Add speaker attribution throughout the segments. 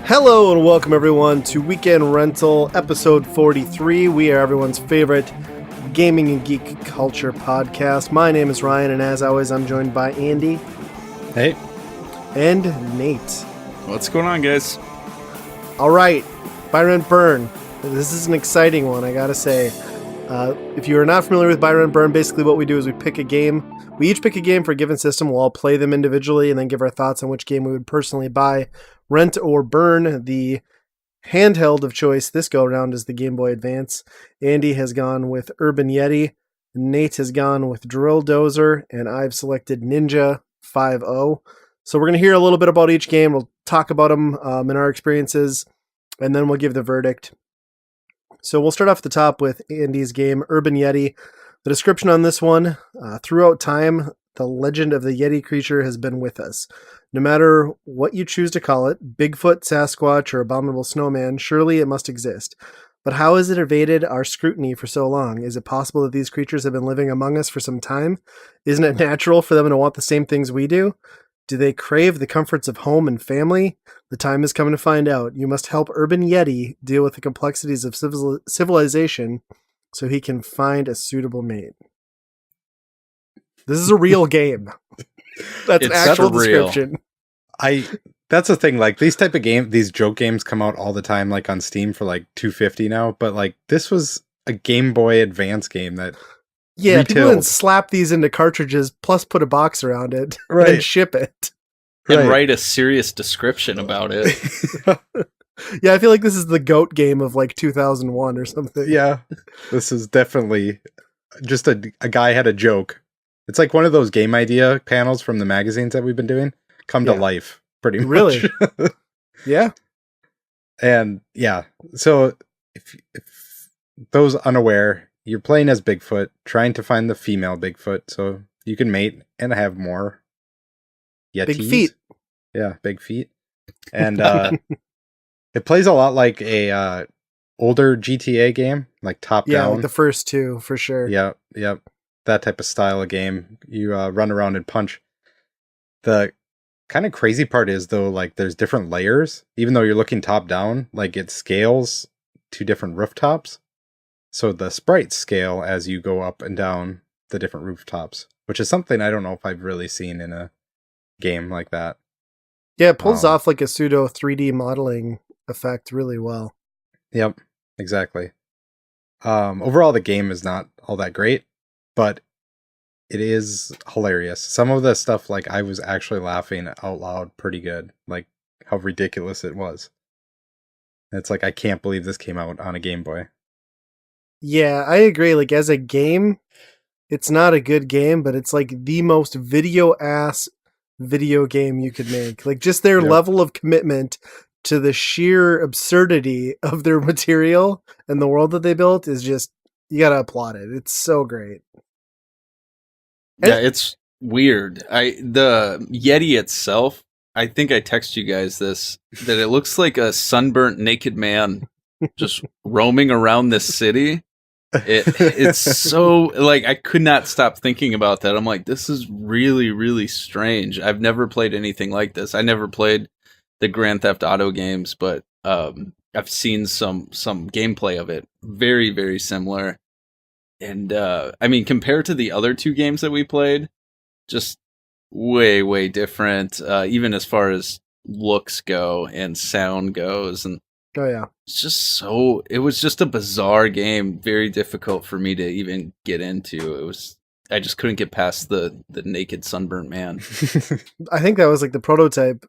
Speaker 1: Hello and welcome everyone to Weekend Rental episode 43. We are everyone's favorite gaming and geek culture podcast. My name is Ryan, and as always, I'm joined by Andy.
Speaker 2: Hey.
Speaker 1: And Nate.
Speaker 3: What's going on, guys?
Speaker 1: All right, Buy Rent Burn. This is an exciting one, I gotta say. If you are not familiar with Buy Rent Burn, basically what we do is we pick a game. We each pick a game for a given system. We'll all play them individually and then give our thoughts on which game we would personally buy, rent, or burn. The handheld of choice this go around is the Game Boy Advance. Andy has gone with Urban Yeti, Nate has gone with Drill Dozer, and I've selected Ninja 5.0. So we're going to hear a little bit about each game. We'll talk about them and our experiences, and then we'll give the verdict. So we'll start off at the top with Andy's game, Urban Yeti. The description on this one, throughout time, the legend of the Yeti creature has been with us. No matter what you choose to call it, Bigfoot, Sasquatch, or Abominable Snowman, surely it must exist. But how has it evaded our scrutiny for so long? Is it possible that these creatures have been living among us for some time? Isn't it natural for them to want the same things we do? Do they crave the comforts of home and family? The time is coming to find out. You must help Urban Yeti deal with the complexities of civilization so he can find a suitable mate. This is a real game. That's an actual description.
Speaker 2: That's the thing. Like these type of these joke games come out all the time, like on Steam for like $2.50 now. But like this was a Game Boy Advance game that
Speaker 1: people didn't slap these into cartridges, plus put a box around it,
Speaker 2: right,
Speaker 1: and ship it,
Speaker 3: and write a serious description about it.
Speaker 1: Yeah, I feel like this is the GOAT game of like 2001 or something.
Speaker 2: Yeah, this is definitely just a guy had a joke. It's like one of those game idea panels from the magazines that we've been doing come to life, pretty much.
Speaker 1: Really? Yeah.
Speaker 2: And yeah, so if those unaware, you're playing as Bigfoot, trying to find the female Bigfoot so you can mate and have more Yetis.
Speaker 1: Big feet.
Speaker 2: Yeah, big feet. And it plays a lot like a older GTA game, like top down.
Speaker 1: Yeah, like the first two, for sure.
Speaker 2: Yep. That type of style of game. You run around and punch. The kind of crazy part is, though, like there's different layers. Even though you're looking top down, like it scales to different rooftops. So the sprites scale as you go up and down the different rooftops, which is something I don't know if I've really seen in a game like that.
Speaker 1: Yeah, it pulls off like a pseudo 3D modeling effect really well.
Speaker 2: Yep, exactly. Overall, the game is not all that great, but it is hilarious. Some of the stuff, like I was actually laughing out loud pretty good, like how ridiculous it was. It's like, I can't believe this came out on a Game Boy.
Speaker 1: Yeah, I agree. Like as a game, it's not a good game, but it's like the most video-ass video game you could make. Like just their level of commitment to the sheer absurdity of their material and the world that they built is just, you gotta applaud it. It's so great.
Speaker 3: Yeah, it's weird. The Yeti itself, I think I texted you guys this, that it looks like a sunburnt naked man just roaming around this city. It's so, like, I could not stop thinking about that. I'm like, this is really, really strange. I've never played anything like this. I never played the Grand Theft Auto games, but I've seen some gameplay of it. Very, very similar. And I mean, compared to the other two games that we played, just way, way different, even as far as looks go and sound goes. And
Speaker 1: oh yeah,
Speaker 3: it was just a bizarre game, very difficult for me to even get into. I just couldn't get past the naked sunburnt man.
Speaker 1: I think that was like the prototype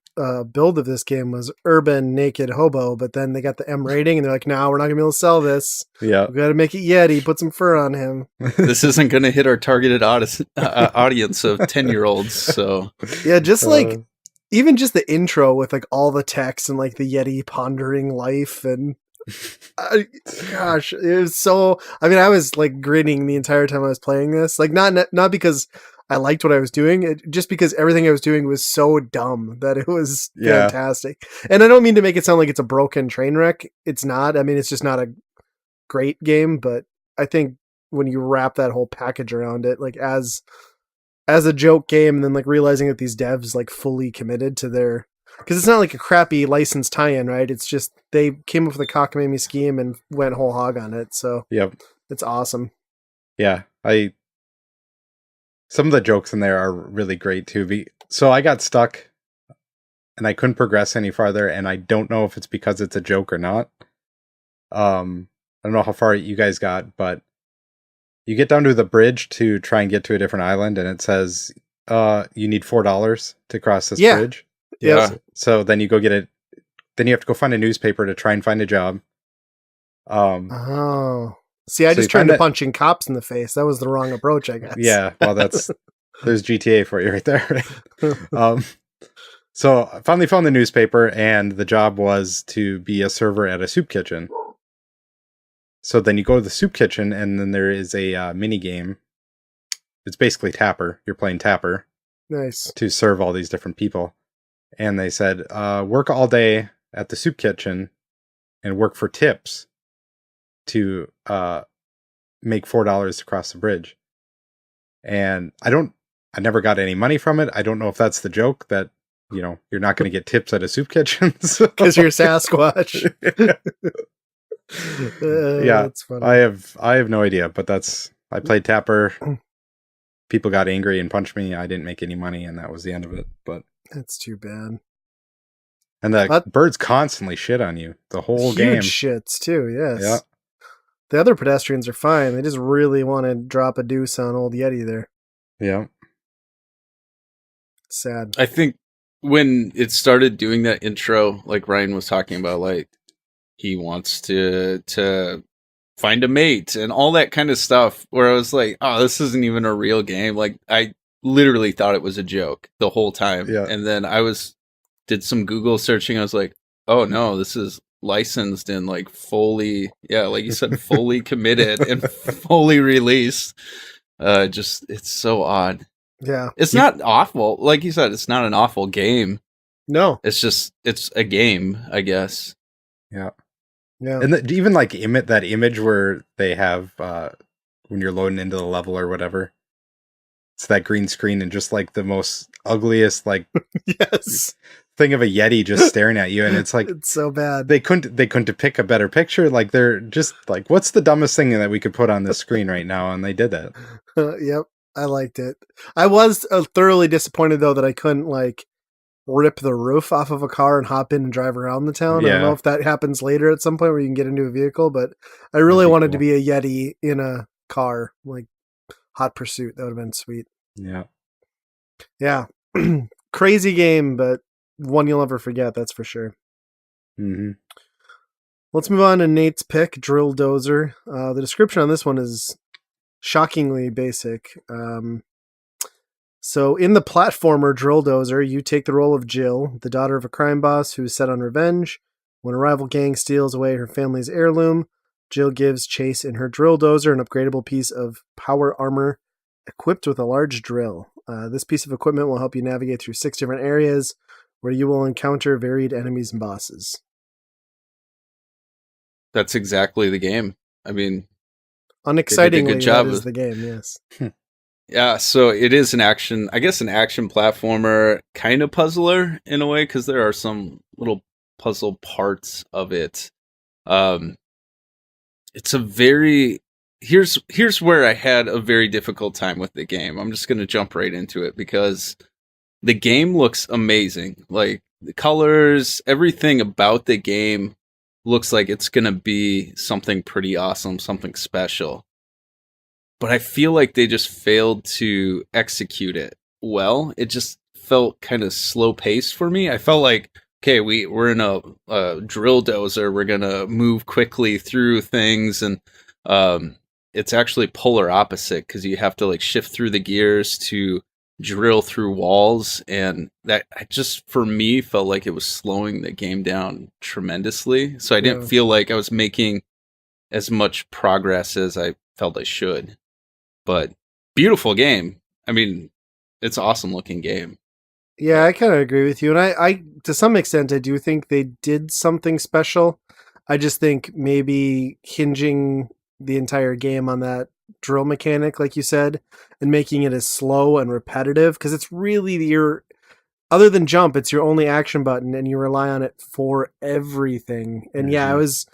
Speaker 1: build of this game was Urban Naked Hobo, but then they got the M rating and they're like, no, we're not gonna be able to sell this.
Speaker 2: Yeah,
Speaker 1: we got to make it Yeti, put some fur on him.
Speaker 3: This isn't gonna hit our targeted audience of 10-year-olds. So
Speaker 1: yeah, just like even just the intro with like all the text and like the Yeti pondering life and gosh, it was so, I mean, I was like grinning the entire time I was playing this, like not because I liked what I was doing, just because everything I was doing was so dumb that it was fantastic. And I don't mean to make it sound like it's a broken train wreck. It's not. I mean, it's just not a great game, but I think when you wrap that whole package around it, like as a joke game, and then like realizing that these devs like fully committed to their, because it's not like a crappy licensed tie-in, right? It's just they came up with a cockamamie scheme and went whole hog on it. So
Speaker 2: Yep.
Speaker 1: it's awesome.
Speaker 2: Yeah, some of the jokes in there are really great too. So I got stuck and I couldn't progress any farther, and I don't know if it's because it's a joke or not. I don't know how far you guys got, but you get down to the bridge to try and get to a different island, and it says you need $4 to cross this bridge.
Speaker 3: Yeah.
Speaker 2: So then you go get it. Then you have to go find a newspaper to try and find a job.
Speaker 1: Oh. See, I
Speaker 2: So
Speaker 1: just turned to punching cops in the face. That was the wrong approach, I guess.
Speaker 2: Yeah, well, there's GTA for you right there. So I finally found the newspaper, and the job was to be a server at a soup kitchen. So then you go to the soup kitchen, and then there is a mini game. It's basically Tapper. You're playing Tapper.
Speaker 1: Nice.
Speaker 2: To serve all these different people. And they said, work all day at the soup kitchen and work for tips to make $4 to cross the bridge. And I never got any money from it. I don't know if that's the joke that, you're not going to get tips at a soup kitchen.
Speaker 1: Because you're Sasquatch.
Speaker 2: Yeah,
Speaker 1: that's funny.
Speaker 2: I have no idea, but I played Tapper. People got angry and punched me. I didn't make any money, and that was the end of it. But
Speaker 1: that's too bad.
Speaker 2: And the birds constantly shit on you the whole game.
Speaker 1: Huge shits too. Yes.
Speaker 2: Yeah.
Speaker 1: The other pedestrians are fine. They just really want to drop a deuce on old Yeti there.
Speaker 2: Yeah.
Speaker 1: Sad.
Speaker 3: I think when it started doing that intro, like Ryan was talking about, like he wants to find a mate and all that kind of stuff, where I was like, oh, this isn't even a real game. Like I literally thought it was a joke the whole time.
Speaker 2: Yeah.
Speaker 3: And then did some Google searching. I was like, oh no, this is licensed and like fully, like you said, fully committed and fully released. It's so odd.
Speaker 1: Yeah.
Speaker 3: It's not awful. Like you said, it's not an awful game.
Speaker 1: No.
Speaker 3: It's a game, I guess.
Speaker 2: Yeah.
Speaker 1: Yeah.
Speaker 2: And even like that image where they have when you're loading into the level or whatever, it's that green screen and just like the most ugliest like
Speaker 1: yes
Speaker 2: thing of a Yeti just staring at you, and it's like
Speaker 1: it's so bad.
Speaker 2: They couldn't pick a better picture. Like they're just like, what's the dumbest thing that we could put on this screen right now? And they did that.
Speaker 1: Yep, I liked it. I was thoroughly disappointed though that I couldn't like rip the roof off of a car and hop in and drive around the town.
Speaker 2: Yeah.
Speaker 1: I don't know if that happens later at some point where you can get into a vehicle, but I really wanted to be a Yeti in a car, like Hot Pursuit. That would have been sweet.
Speaker 2: Yeah.
Speaker 1: Yeah. Crazy game, but one you'll never forget, that's for sure.
Speaker 2: Mm-hmm.
Speaker 1: Let's move on to Nate's pick, Drill Dozer. The description on this one is shockingly basic. So in the platformer Drill Dozer, you take the role of Jill, the daughter of a crime boss who's set on revenge. When a rival gang steals away her family's heirloom, Jill gives chase in her Drill Dozer, an upgradable piece of power armor equipped with a large drill. This piece of equipment will help you navigate through 6 different areas where you will encounter varied enemies and bosses.
Speaker 3: That's exactly the game. I mean,
Speaker 1: unexcitingly,
Speaker 3: good job
Speaker 1: that is the game, yes.
Speaker 3: Yeah, so it is an action platformer, kind of puzzler in a way, because there are some little puzzle parts of it. It's a very... Here's where I had a very difficult time with the game. I'm just going to jump right into it because the game looks amazing. Like the colors, everything about the game looks like it's going to be something pretty awesome, something special. But I feel like they just failed to execute it well. It just felt kind of slow paced for me. I felt like, okay, we're in a drill dozer. We're going to move quickly through things, and it's actually polar opposite because you have to like shift through the gears to drill through walls, and that just for me felt like it was slowing the game down tremendously. So I didn't feel like I was making as much progress as I felt I should. But beautiful game. I mean, it's an awesome looking game.
Speaker 1: Yeah, I kind of agree with you, and I to some extent I do think they did something special. I just think maybe hinging the entire game on that drill mechanic, like you said, and making it as slow and repetitive, because it's really your, other than jump, it's your only action button, and you rely on it for everything. And yeah, it was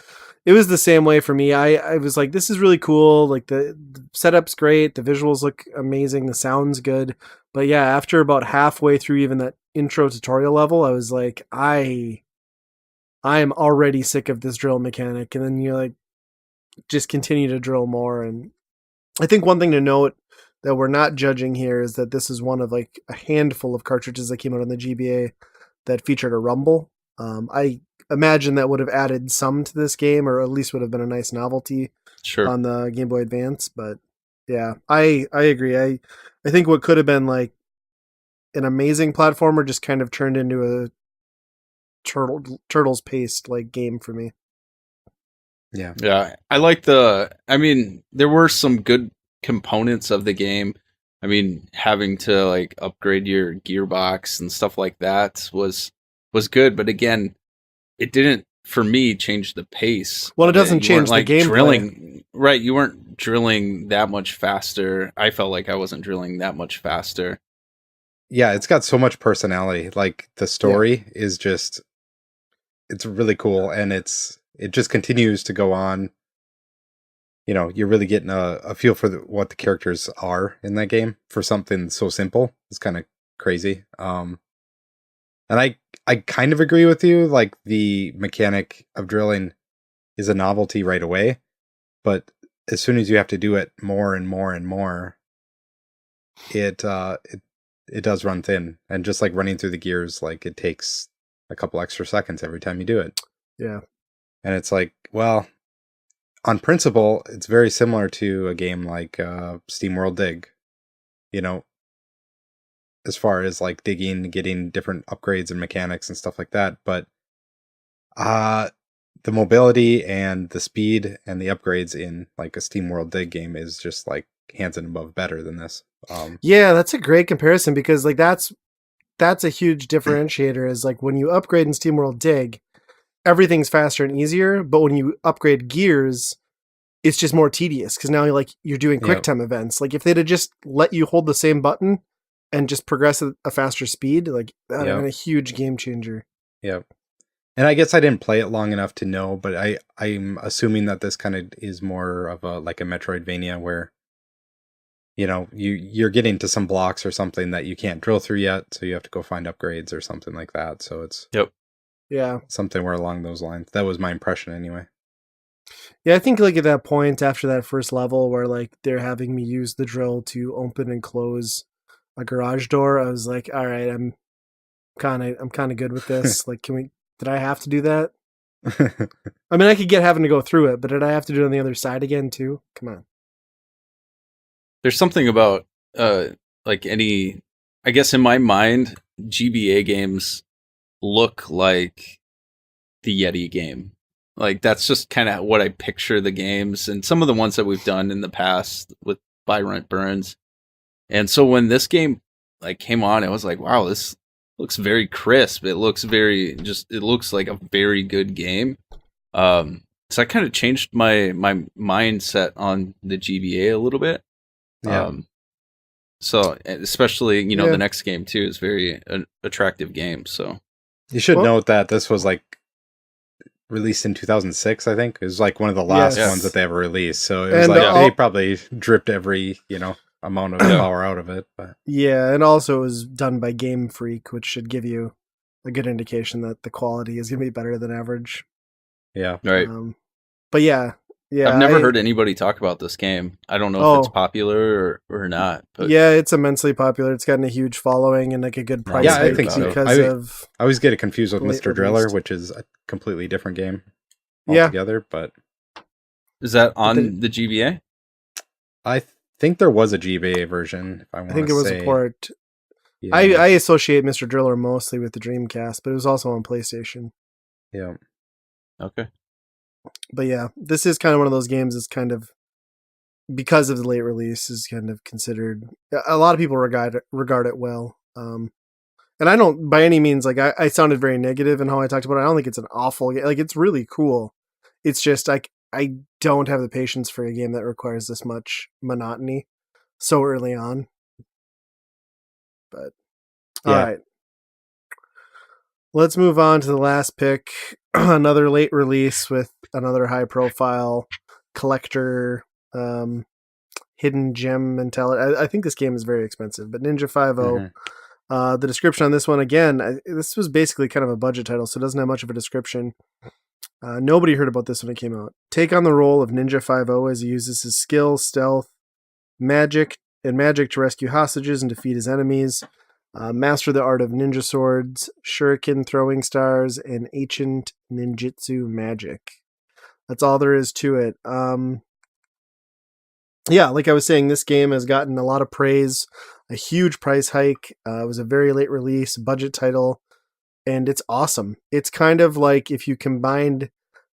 Speaker 1: the same way for me. I was like, this is really cool. Like the setup's great, the visuals look amazing, the sound's good. But yeah, after about halfway through even that intro tutorial level, I was like, I am already sick of this drill mechanic. And then you're like, just continue to drill more. And I think one thing to note that we're not judging here is that this is one of like a handful of cartridges that came out on the GBA that featured a rumble. I imagine that would have added some to this game, or at least would have been a nice novelty on the Game Boy Advance. But yeah, I agree. I think what could have been like an amazing platformer just kind of turned into a turtles paced like game for me.
Speaker 3: Yeah. I like there were some good components of the game. I mean, having to like upgrade your gearbox and stuff like that was good, but again, it didn't, for me, change the pace.
Speaker 1: Well, it doesn't change the gameplay.
Speaker 3: Drilling, right? You weren't drilling that much faster. I felt like I wasn't drilling that much faster.
Speaker 2: Yeah, it's got so much personality. Like the story is just, it's really cool, and it just continues to go on. You know, you're really getting a feel for what the characters are in that game for something so simple. It's kind of crazy. And I kind of agree with you. Like the mechanic of drilling is a novelty right away, but as soon as you have to do it more and more and more, it does run thin. And just like running through the gears, like it takes a couple extra seconds every time you do it.
Speaker 1: Yeah.
Speaker 2: And it's like, well, on principle, it's very similar to a game like SteamWorld Dig, you know, as far as like digging, getting different upgrades and mechanics and stuff like that. But the mobility and the speed and the upgrades in like a SteamWorld Dig game is just like hands and above better than this.
Speaker 1: Yeah, that's a great comparison, because like that's a huge differentiator, is like when you upgrade in SteamWorld Dig, everything's faster and easier, but when you upgrade gears, it's just more tedious, because now you're doing quick time events. Like if they'd have just let you hold the same button and just progress at a faster speed, like that would have been a huge game changer.
Speaker 2: Yeah. And I guess I didn't play it long enough to know, but I'm assuming that this kind of is more of a Metroidvania where, you know, you're getting to some blocks or something that you can't drill through yet, so you have to go find upgrades or something like that. So it's something where along those lines. That was my impression anyway.
Speaker 1: Yeah, I think like at that point after that first level where like they're having me use the drill to open and close a garage door, I was like, all right, I'm kind of good with this. Like, did I have to do that? I mean, I could get having to go through it, but did I have to do it on the other side again too? Come on.
Speaker 3: There's something about like any, I guess in my mind, GBA games look like the Yeti game. Like that's just kind of what I picture the games, and some of the ones that we've done in the past with Byron Burns. And so when this game like came on, I was like, wow, this looks very crisp. It looks it looks like a very good game. So I kind of changed my mindset on the GBA a little bit.
Speaker 2: Yeah.
Speaker 3: So especially, you know, the next game too is very attractive game. So
Speaker 2: you should note that this was like released in 2006, I think. It was like one of the last ones that they ever released. So it was like they probably dripped every, you know, amount of power out of it. But
Speaker 1: yeah, and also it was done by Game Freak, which should give you a good indication that the quality is going to be better than average.
Speaker 2: Yeah.
Speaker 3: Right.
Speaker 1: But yeah.
Speaker 3: I've never heard anybody talk about this game. I don't know if it's popular or not. But
Speaker 1: yeah, it's immensely popular. It's gotten a huge following and like a good price.
Speaker 2: Yeah, I think so.
Speaker 1: Because
Speaker 2: I always get it confused with Mr. Driller, which is a completely different game altogether. But
Speaker 3: is that on the GBA?
Speaker 2: I think there was a GBA version. I
Speaker 1: think it was a port. Yeah. I associate Mr. Driller mostly with the Dreamcast, but it was also on PlayStation.
Speaker 2: Yeah.
Speaker 3: Okay.
Speaker 1: But yeah, this is kind of one of those games that's kind of, because of the late release, is kind of considered, a lot of people regard it well. And I don't by any means, like I sounded very negative in how I talked about it. I don't think it's an awful game. Like it's really cool. it's just like I don't have the patience for a game that requires this much monotony so early on. But all right. Let's move on to the last pick. Another late release with another high profile collector hidden gem mentality. I think this game is very expensive, but Ninja 5.0. The description on this one, again, this was basically kind of a budget title, so it doesn't have much of a description. Nobody heard about this when it came out. Take on the role of Ninja 5.0 as he uses his skill, stealth, magic to rescue hostages and defeat his enemies. Master the art of ninja swords, shuriken throwing stars, and ancient ninjutsu magic. That's all there is to it. Yeah, like I was saying, this game has gotten a lot of praise, a huge price hike. It was a very late release, budget title, and it's awesome. It's kind of like if you combined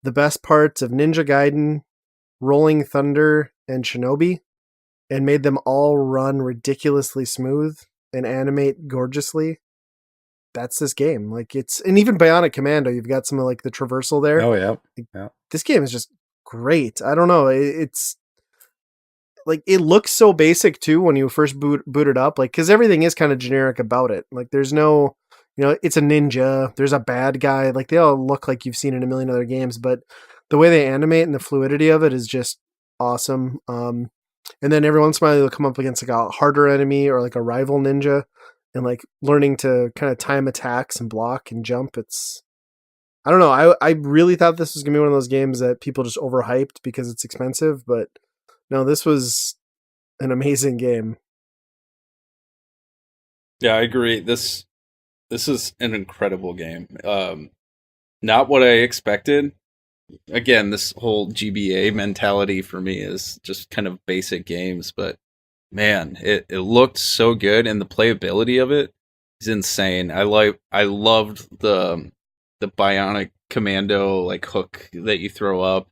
Speaker 1: the best parts of Ninja Gaiden, Rolling Thunder, and Shinobi, and made them all run ridiculously smooth and animate gorgeously. That's this game. Like and even Bionic Commando, you've got some of like the traversal there.
Speaker 2: Oh yeah.
Speaker 1: Yeah. This game is just great. I don't know. It's like, it looks so basic too when you first boot it up, like, cause everything is kind of generic about it. Like there's no, it's a ninja, there's a bad guy. Like they all look like you've seen in a million other games, but the way they animate and the fluidity of it is just awesome. And then every once in a while you'll come up against like a harder enemy or like a rival ninja, and like learning to kind of time attacks and block and jump. I don't know. I really thought this was gonna be one of those games that people just overhyped because it's expensive, but no, this was an amazing game.
Speaker 3: Yeah, I agree. This is an incredible game. Not what I expected. Again, this whole GBA mentality for me is just kind of basic games, but man, it looked so good, and the playability of it is insane. I loved the Bionic Commando like hook that you throw up,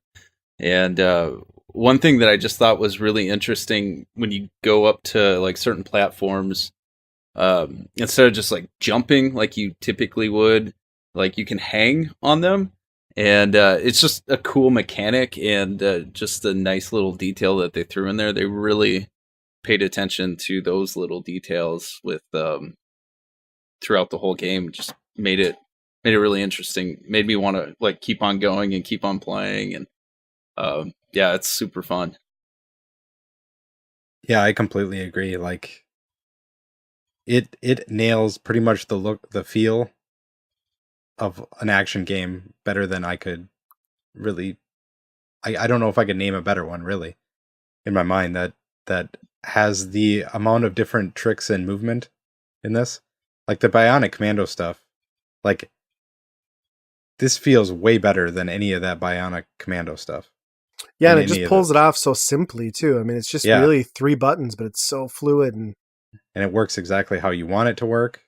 Speaker 3: and one thing that I just thought was really interesting when you go up to like certain platforms, instead of just like jumping like you typically would, like you can hang on them. And it's just a cool mechanic, and just a nice little detail that they threw in there. They really paid attention to those little details with throughout the whole game. Just made it really interesting. Made me want to like keep on going and keep on playing. And yeah, it's super fun.
Speaker 2: Yeah, I completely agree. Like it nails pretty much the look, the feel of an action game better than I could really. I don't know if I could name a better one really in my mind that has the amount of different tricks and movement in this. Like the Bionic Commando stuff, like this feels way better than any of that Bionic Commando stuff.
Speaker 1: Yeah, and it just pulls it off so simply too. I mean, it's just really 3 buttons, but it's so fluid and
Speaker 2: it works exactly how you want it to work.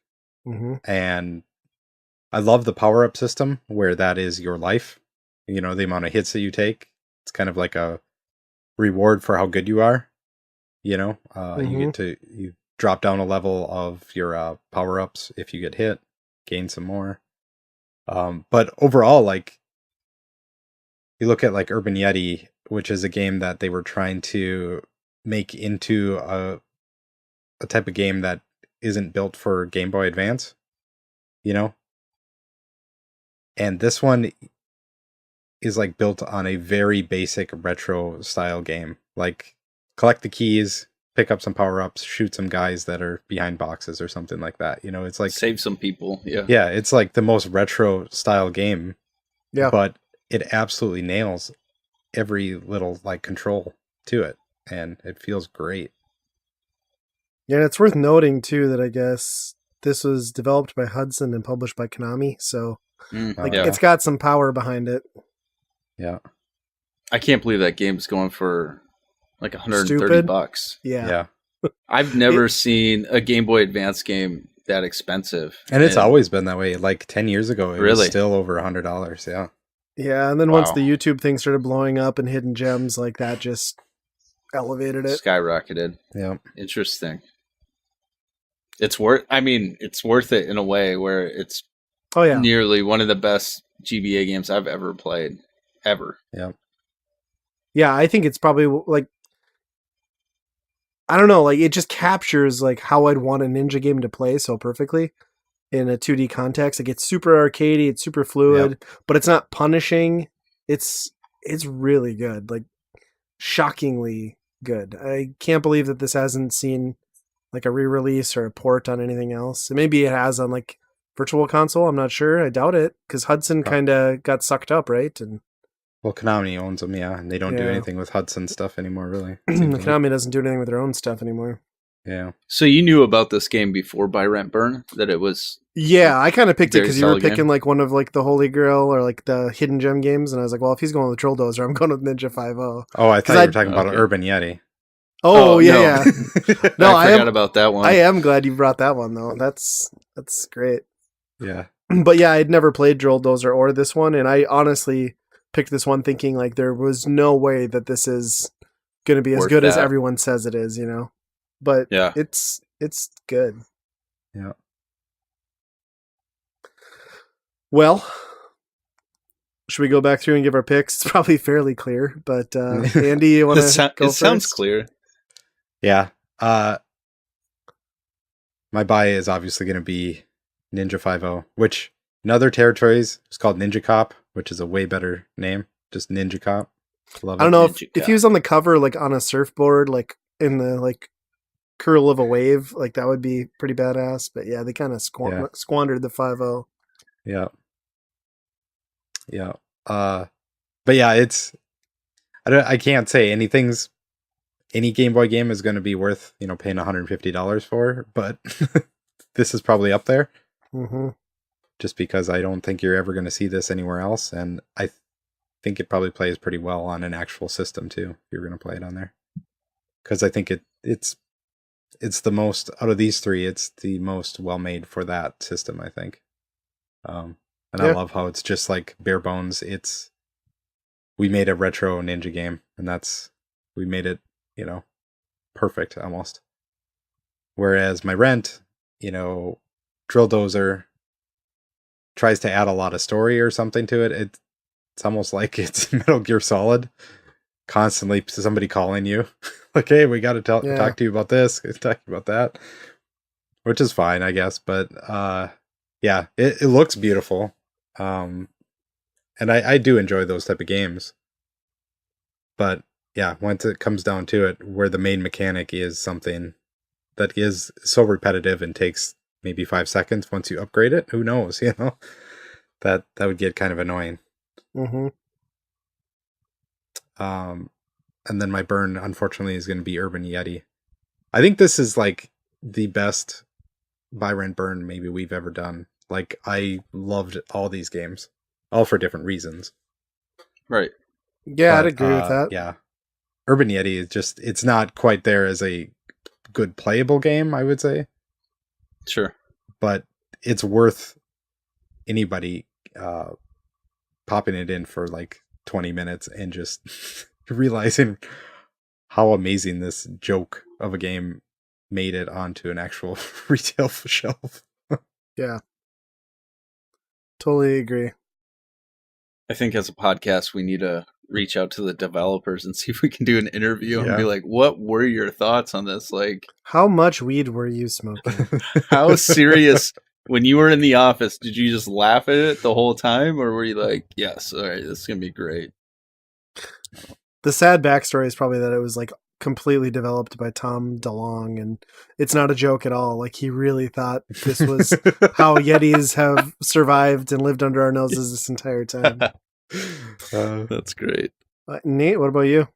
Speaker 1: Mm-hmm.
Speaker 2: And I love the power-up system where that is your life. The amount of hits that you take. It's kind of like a reward for how good you are. You drop down a level of your power-ups if you get hit, gain some more. But overall, like, you look at like Urban Yeti, which is a game that they were trying to make into a type of game that isn't built for Game Boy Advance, And this one is like built on a very basic retro style game. Like collect the keys, pick up some power-ups, shoot some guys that are behind boxes or something like that. It's like
Speaker 3: save some people. Yeah.
Speaker 2: Yeah, it's like the most retro style game.
Speaker 1: Yeah.
Speaker 2: But it absolutely nails every little like control to it, and it feels great.
Speaker 1: Yeah, and it's worth noting too that I guess this was developed by Hudson and published by Konami, so it's got some power behind it.
Speaker 2: Yeah.
Speaker 3: I can't believe that game's going for like $130.
Speaker 1: Yeah.
Speaker 3: I've never seen a Game Boy Advance game that expensive.
Speaker 2: And it's always been that way. Like 10 years ago, it was still over $100. Yeah.
Speaker 1: Yeah, and then once the YouTube thing started blowing up and hidden gems, like that just elevated it.
Speaker 3: Skyrocketed.
Speaker 2: Yeah.
Speaker 3: Interesting. It's worth it in a way where it's nearly one of the best GBA games I've ever played. ever.
Speaker 2: Yeah.
Speaker 1: Yeah, I think it's probably like, I don't know, like it just captures like how I'd want a ninja game to play so perfectly in a 2D context. Like it's super arcadey, it's super fluid, but it's not punishing. It's really good, like shockingly good. I can't believe that this hasn't seen like a re-release or a port on anything else. Maybe it has on like Virtual Console. I'm not sure. I doubt it because Hudson kind of got sucked up, right? And
Speaker 2: well, Konami owns them, yeah, and they don't do anything with Hudson stuff anymore, really.
Speaker 1: Konami doesn't do anything with their own stuff anymore.
Speaker 2: Yeah.
Speaker 3: So you knew about this game before Buy Rent Burn, that it was?
Speaker 1: Yeah, I kind of picked it because you were picking
Speaker 3: game.
Speaker 1: like one of like the Holy Grail or like the hidden gem games, and I was like, well, if he's going with Drill Dozer, I'm going with Ninja 5.0.
Speaker 2: Oh, I thought you were talking about Urban Yeti.
Speaker 1: Oh yeah,
Speaker 3: no.
Speaker 1: yeah. No,
Speaker 3: I forgot about that one.
Speaker 1: I am glad you brought that one though. That's great.
Speaker 2: Yeah.
Speaker 1: But yeah, I'd never played Drill Dozer or this one, and I honestly picked this one thinking like there was no way that this is going to be as good as everyone says it is, you know. But
Speaker 3: yeah,
Speaker 1: it's good.
Speaker 2: Yeah.
Speaker 1: Well, should we go back through and give our picks? It's probably fairly clear, but Andy, you want to go first?
Speaker 3: Sounds clear.
Speaker 2: Yeah. My buy is obviously going to be Ninja 5.0, which in other territories is called Ninja Cop, which is a way better name. Just Ninja Cop. Love it.
Speaker 1: I don't know if he was on the cover like on a surfboard, like in the like curl of a wave, like that would be pretty badass. But yeah, they kind of squandered the 5.0.
Speaker 2: Yeah. Yeah. But yeah, it's I can't say any Game Boy game is going to be worth, paying $150 for, but this is probably up there.
Speaker 1: Mm-hmm.
Speaker 2: Just because I don't think you're ever going to see this anywhere else, and I think it probably plays pretty well on an actual system too, if you're going to play it on there. Because I think it's the most, out of these three, it's the most well made for that system, I think. I love how it's just like bare bones. We made a retro ninja game, and we made it, perfect almost. Whereas my Rent, Drill Dozer tries to add a lot of story or something to it. It's almost like it's Metal Gear Solid. Constantly somebody calling you like, hey, we got to talk to you about this, talk about that, which is fine, I guess. But yeah, it looks beautiful. And I do enjoy those type of games. But yeah, once it comes down to it, where the main mechanic is something that is so repetitive and takes maybe 5 seconds once you upgrade it, who knows, that would get kind of annoying.
Speaker 1: Mm-hmm.
Speaker 2: And then my burn, unfortunately, is going to be Urban Yeti. I think this is like the best buy rent burn maybe we've ever done. Like, I loved all these games, all for different reasons.
Speaker 3: Right.
Speaker 1: Yeah, I'd agree with that.
Speaker 2: Yeah. Urban Yeti is just, it's not quite there as a good playable game, I would say.
Speaker 3: Sure.
Speaker 2: But it's worth anybody popping it in for like 20 minutes and just realizing how amazing this joke of a game made it onto an actual retail shelf.
Speaker 1: Yeah. Totally agree.
Speaker 3: I think as a podcast, we need to reach out to the developers and see if we can do an interview and be like, what were your thoughts on this? Like,
Speaker 1: how much weed were you smoking?
Speaker 3: How serious, when you were in the office, did you just laugh at it the whole time? Or were you like, yes, all right, this is going to be great?
Speaker 1: The sad backstory is probably that it was like completely developed by Tom DeLonge, and it's not a joke at all. Like, he really thought this was how Yetis have survived and lived under our noses this entire time.
Speaker 3: That's great.
Speaker 1: Nate, what about you?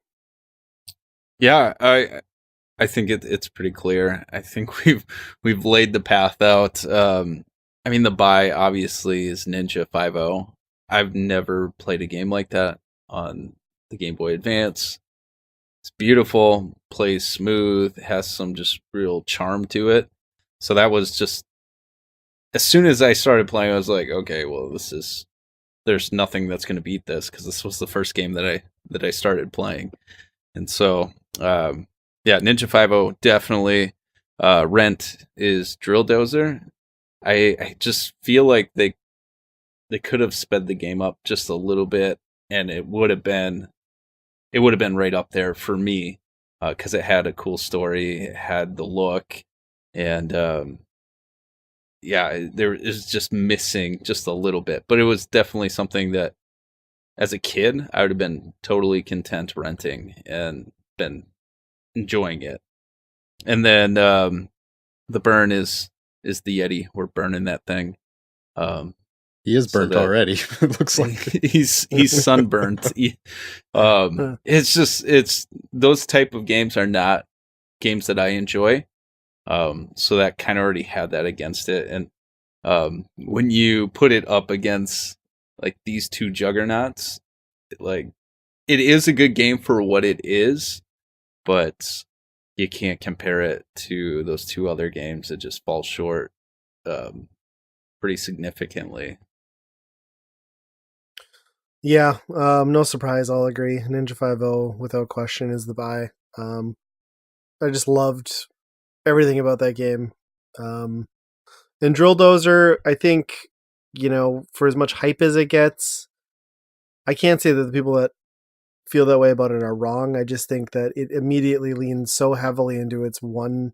Speaker 3: Yeah, I think it's pretty clear. I think we've laid the path out. I mean, the buy obviously is Ninja 5.0. I've never played a game like that on the Game Boy Advance. It's beautiful, plays smooth, has some just real charm to it. So that was just, as soon as I started playing, I was like, okay, well, there's nothing that's going to beat this, because this was the first game that I started playing. And so, yeah, Ninja 5.0 definitely. Rent is Drill Dozer. I just feel like they could have sped the game up just a little bit and it would have been right up there for me because it had a cool story, it had the look, and there is just missing just a little bit, but it was definitely something that as a kid I would have been totally content renting and been enjoying it. And then the burn is the Yeti. We're burning that thing.
Speaker 2: He is burnt already. It looks like
Speaker 3: he's sunburnt. It's those type of games are not games that I enjoy. So that kind of already had that against it. And when you put it up against like these two juggernauts, like it is a good game for what it is, but you can't compare it to those two other games. It just falls short pretty significantly.
Speaker 1: Yeah, no surprise, I'll agree. Ninja 5.0, without question, is the buy. I just loved everything about that game. And Drill Dozer, I think, for as much hype as it gets, I can't say that the people that feel that way about it are wrong. I just think that it immediately leans so heavily into its one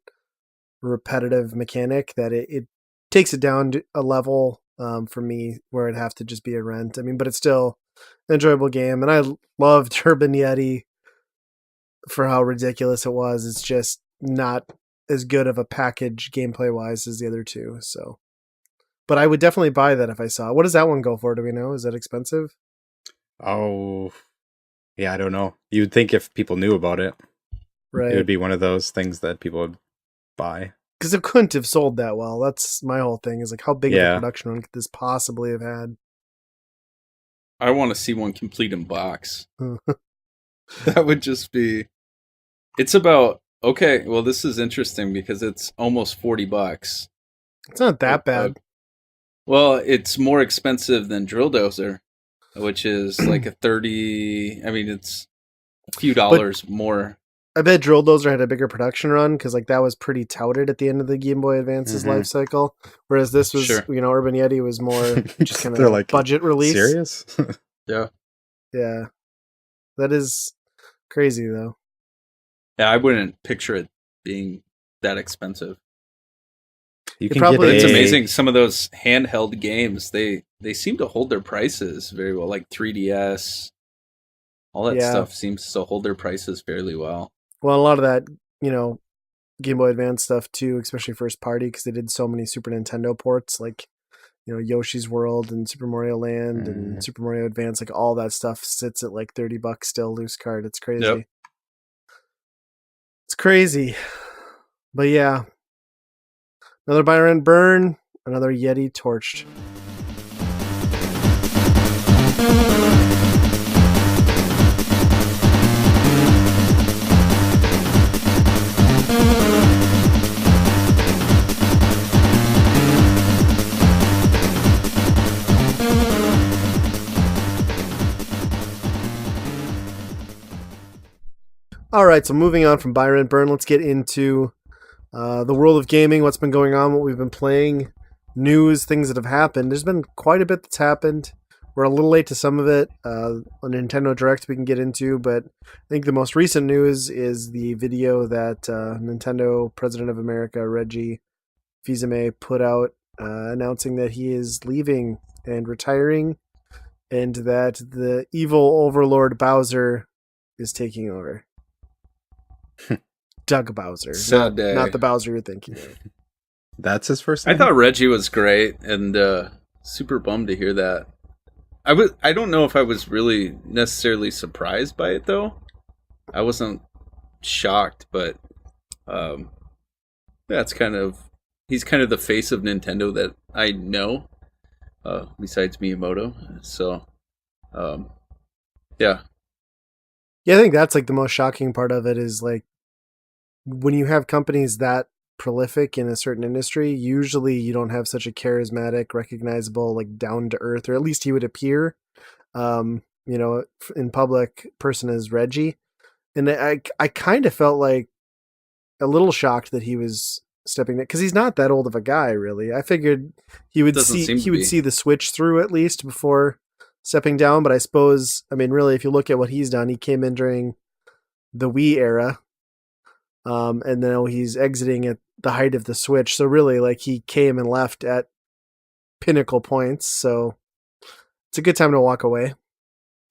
Speaker 1: repetitive mechanic that it takes it down to a level for me where it'd have to just be a rent. I mean, but it's still an enjoyable game, and I loved Urban Yeti for how ridiculous it was. It's just not as good of a package gameplay wise as the other two. So, but I would definitely buy that if I saw it. What does that one go for? Do we know? Is that expensive?
Speaker 2: Oh, yeah, I don't know. You'd think if people knew about it,
Speaker 1: right,
Speaker 2: it would be one of those things that people would buy.
Speaker 1: Because it couldn't have sold that well. That's my whole thing. Is like, how big of a production run could this possibly have had?
Speaker 3: I want to see one complete in box. That would just be. It's about okay. Well, this is interesting because it's almost $40.
Speaker 1: It's not that bad.
Speaker 3: Well, it's more expensive than Drill Dozer, which is like a 30. I mean, it's a few dollars more.
Speaker 1: I bet Drill Dozer had a bigger production run because like that was pretty touted at the end of the Game Boy Advance's life cycle, whereas this was, Urban Yeti was more just kind of like budget release.
Speaker 2: Serious?
Speaker 3: Yeah.
Speaker 1: That is crazy though.
Speaker 3: Yeah, I wouldn't picture it being that expensive.
Speaker 2: It's
Speaker 3: amazing. Some of those handheld games, they seem to hold their prices very well. Like 3DS, all that stuff seems to hold their prices fairly well.
Speaker 1: Well, a lot of that, Game Boy Advance stuff too, especially first party, because they did so many Super Nintendo ports, like Yoshi's World and Super Mario Land and Super Mario Advance. Like all that stuff sits at like $30 still, loose card. It's crazy.
Speaker 3: Yep.
Speaker 1: It's crazy, but yeah. Another Byron burn, another Yeti torched. All right, so moving on from Byron burn, let's get into the world of gaming, what's been going on, what we've been playing, news, things that have happened. There's been quite a bit that's happened. We're a little late to some of it. On Nintendo Direct we can get into, but I think the most recent news is the video that Nintendo President of America, Reggie Fils-Aimé, put out announcing that he is leaving and retiring, and that the evil overlord Bowser is taking over. Doug Bowser.
Speaker 3: Sad day.
Speaker 1: Not the Bowser you're thinking of.
Speaker 2: That's his first name?
Speaker 3: I thought Reggie was great, and super bummed to hear that. I don't know if I was really necessarily surprised by it, though. I wasn't shocked, but he's kind of the face of Nintendo that I know, besides Miyamoto. So, yeah.
Speaker 1: Yeah, I think that's like the most shocking part of it is like when you have companies that prolific in a certain industry, usually you don't have such a charismatic, recognizable, like down to earth, or at least he would appear, in public person as Reggie. And I kind of felt like a little shocked that he was stepping in because he's not that old of a guy, really. I figured he would see the switch through at least before stepping down, but I suppose, I mean, really, if you look at what he's done, he came in during the Wii era, and now he's exiting at the height of the Switch. So really, like, he came and left at pinnacle points. So it's a good time to walk away.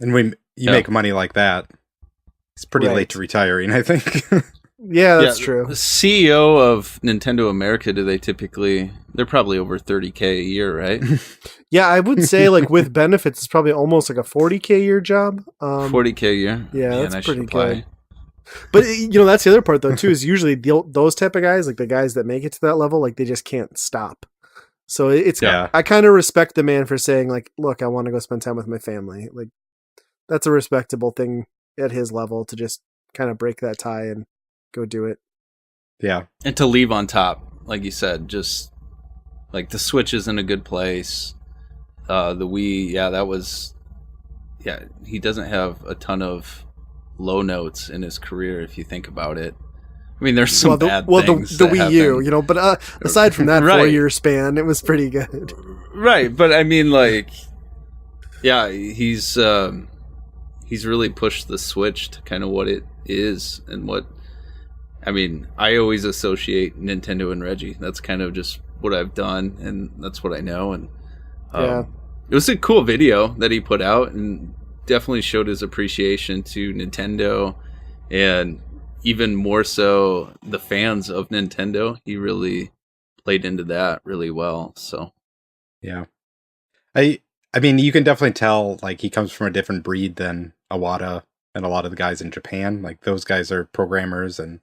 Speaker 2: And you make money like that, it's pretty late to retiring, I think.
Speaker 1: Yeah, that's true.
Speaker 3: The CEO of Nintendo America, they're probably over 30K a year, right?
Speaker 1: Yeah, I would say, like, with benefits, it's probably almost like a 40K a year job.
Speaker 3: 40K a year?
Speaker 1: Yeah, that's pretty good. But, that's the other part, though, too, is usually those type of guys, like the guys that make it to that level, like, they just can't stop. So I kind of respect the man for saying, like, look, I want to go spend time with my family. Like, that's a respectable thing at his level, to just kind of break that tie and go do it.
Speaker 2: Yeah.
Speaker 3: And to leave on top, like you said, just like the Switch is in a good place. The Wii, he doesn't have a ton of low notes in his career if you think about it. I mean, there's some bad things.
Speaker 1: The Wii U, but aside from that 4-year span, it was pretty good.
Speaker 3: Right, but I mean, like, yeah, he's really pushed the Switch to kind of what it is and what. I mean, I always associate Nintendo and Reggie. That's kind of just what I've done, and that's what I know. And it was a cool video that he put out, and definitely showed his appreciation to Nintendo, and even more so the fans of Nintendo. He really played into that really well. So,
Speaker 2: yeah, I mean, you can definitely tell, like, he comes from a different breed than Iwata and a lot of the guys in Japan. Like, those guys are programmers and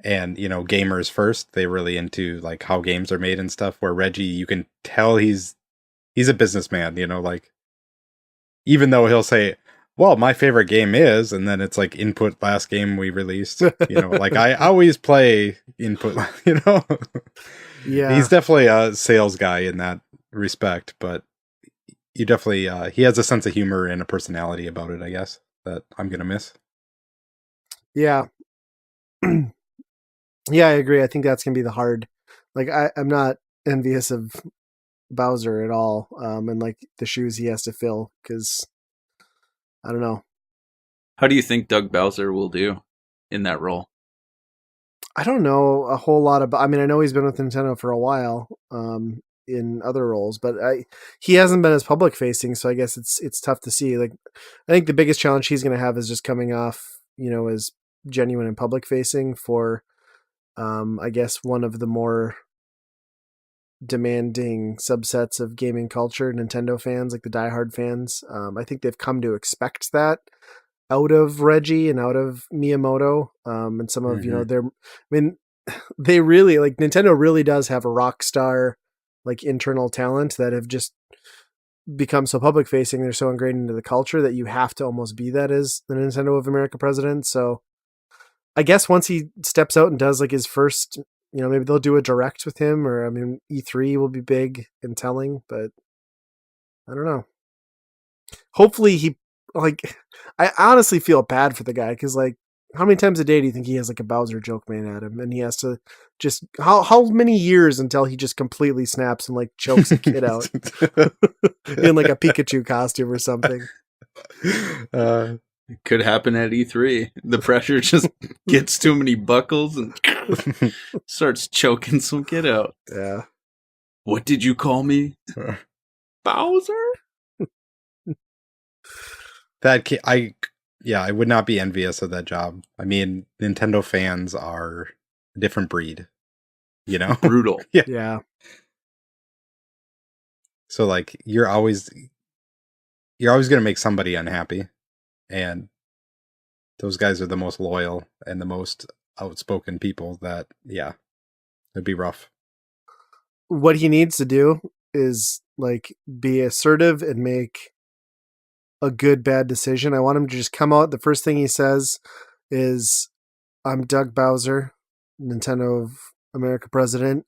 Speaker 2: gamers first. They're really into, like, how games are made and stuff, where Reggie, you can tell he's a businessman, like, even though he'll say, well, my favorite game is, and then it's like input last game we released, like, I always play input, Yeah. He's definitely a sales guy in that respect, but you definitely, he has a sense of humor and a personality about it, I guess, that I'm going to miss.
Speaker 1: Yeah. Yeah, I agree. I think that's going to be the hard, like, I'm not envious of Bowser at all. And like the shoes he has to fill, because I don't know.
Speaker 3: How do you think Doug Bowser will do in that role?
Speaker 1: I don't know a whole lot about, I mean, I know he's been with Nintendo for a while, in other roles, but he hasn't been as public facing. So I guess it's tough to see. Like, I think the biggest challenge he's going to have is just coming off, as genuine and public facing for, I guess, one of the more demanding subsets of gaming culture, Nintendo fans, like the diehard fans. I think they've come to expect that out of Reggie and out of Miyamoto, and some of, they really, like, Nintendo really does have a rock star, like, internal talent that have just become so public facing. They're so ingrained into the culture that you have to almost be that as the Nintendo of America president. So I guess once he steps out and does, like, his first, maybe they'll do a direct with him, or, I mean, E3 will be big and telling, but I don't know. Hopefully he, like, I honestly feel bad for the guy, because, like, how many times a day do you think he has, like, a Bowser joke man at him, and he has to just, how many years until he just completely snaps and, like, chokes a kid out in, like, a Pikachu costume or something?
Speaker 3: It could happen at E3. The pressure just gets too many buckles and starts choking some kid out.
Speaker 1: Yeah.
Speaker 3: What did you call me? Bowser?
Speaker 2: That kid, I would not be envious of that job. I mean, Nintendo fans are a different breed,
Speaker 3: Brutal.
Speaker 1: Yeah.
Speaker 2: So, like, you're always going to make somebody unhappy. And those guys are the most loyal and the most outspoken people that, it'd be rough.
Speaker 1: What he needs to do is, like, be assertive and make a good, bad decision. I want him to just come out. The first thing he says is, I'm Doug Bowser, Nintendo of America president,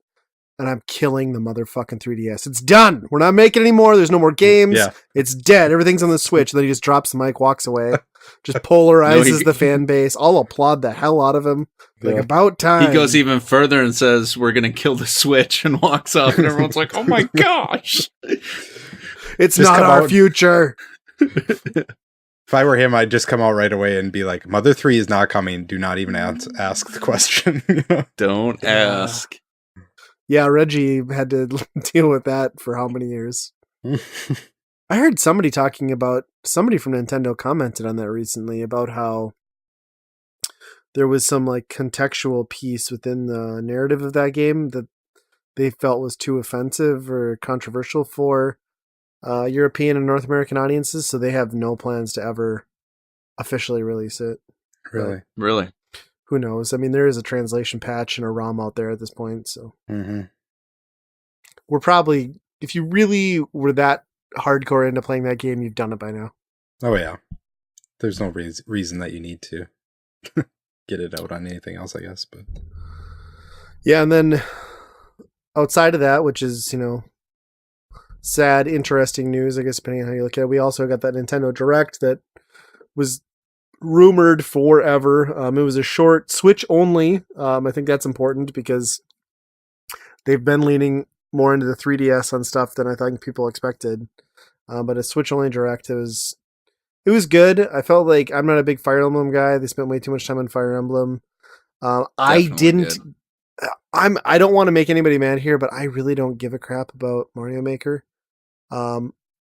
Speaker 1: and I'm killing the motherfucking 3DS. It's done. We're not making any more. There's no more games.
Speaker 2: Yeah.
Speaker 1: It's dead. Everything's on the Switch. Then he just drops the mic, walks away, just polarizes the fan base. I'll applaud the hell out of him. Like, about time.
Speaker 3: He goes even further and says, we're going to kill the Switch, and walks off, and everyone's like, oh my gosh.
Speaker 1: It's
Speaker 2: Just
Speaker 1: not
Speaker 2: come
Speaker 1: our
Speaker 2: out.
Speaker 1: future.
Speaker 2: If I were him, I'd just come out right away and be like, Mother 3 is not coming. Do not even ask the question.
Speaker 3: Don't ask.
Speaker 1: Yeah, Reggie had to deal with that for how many years? I heard somebody from Nintendo commented on that recently about how there was some like contextual piece within the narrative of that game that they felt was too offensive or controversial for European and North American audiences, so they have no plans to ever officially release it.
Speaker 2: Really?
Speaker 3: Really?
Speaker 1: Who knows? I mean, there is a translation patch and a ROM out there at this point, so we're probably, if you really were that hardcore into playing that game, you've done it by now.
Speaker 2: Oh yeah. There's no reason that you need to get it out on anything else, I guess. But
Speaker 1: yeah, and then outside of that, which is, sad, interesting news, I guess, depending on how you look at it, we also got that Nintendo Direct that was rumored forever. It was a short Switch only. I think that's important because they've been leaning more into the 3DS on stuff than I think people expected. But a Switch only Direct, it was good. I felt like I'm not a big Fire Emblem guy. They spent way too much time on Fire Emblem. I don't want to make anybody mad here, but I really don't give a crap about Mario Maker.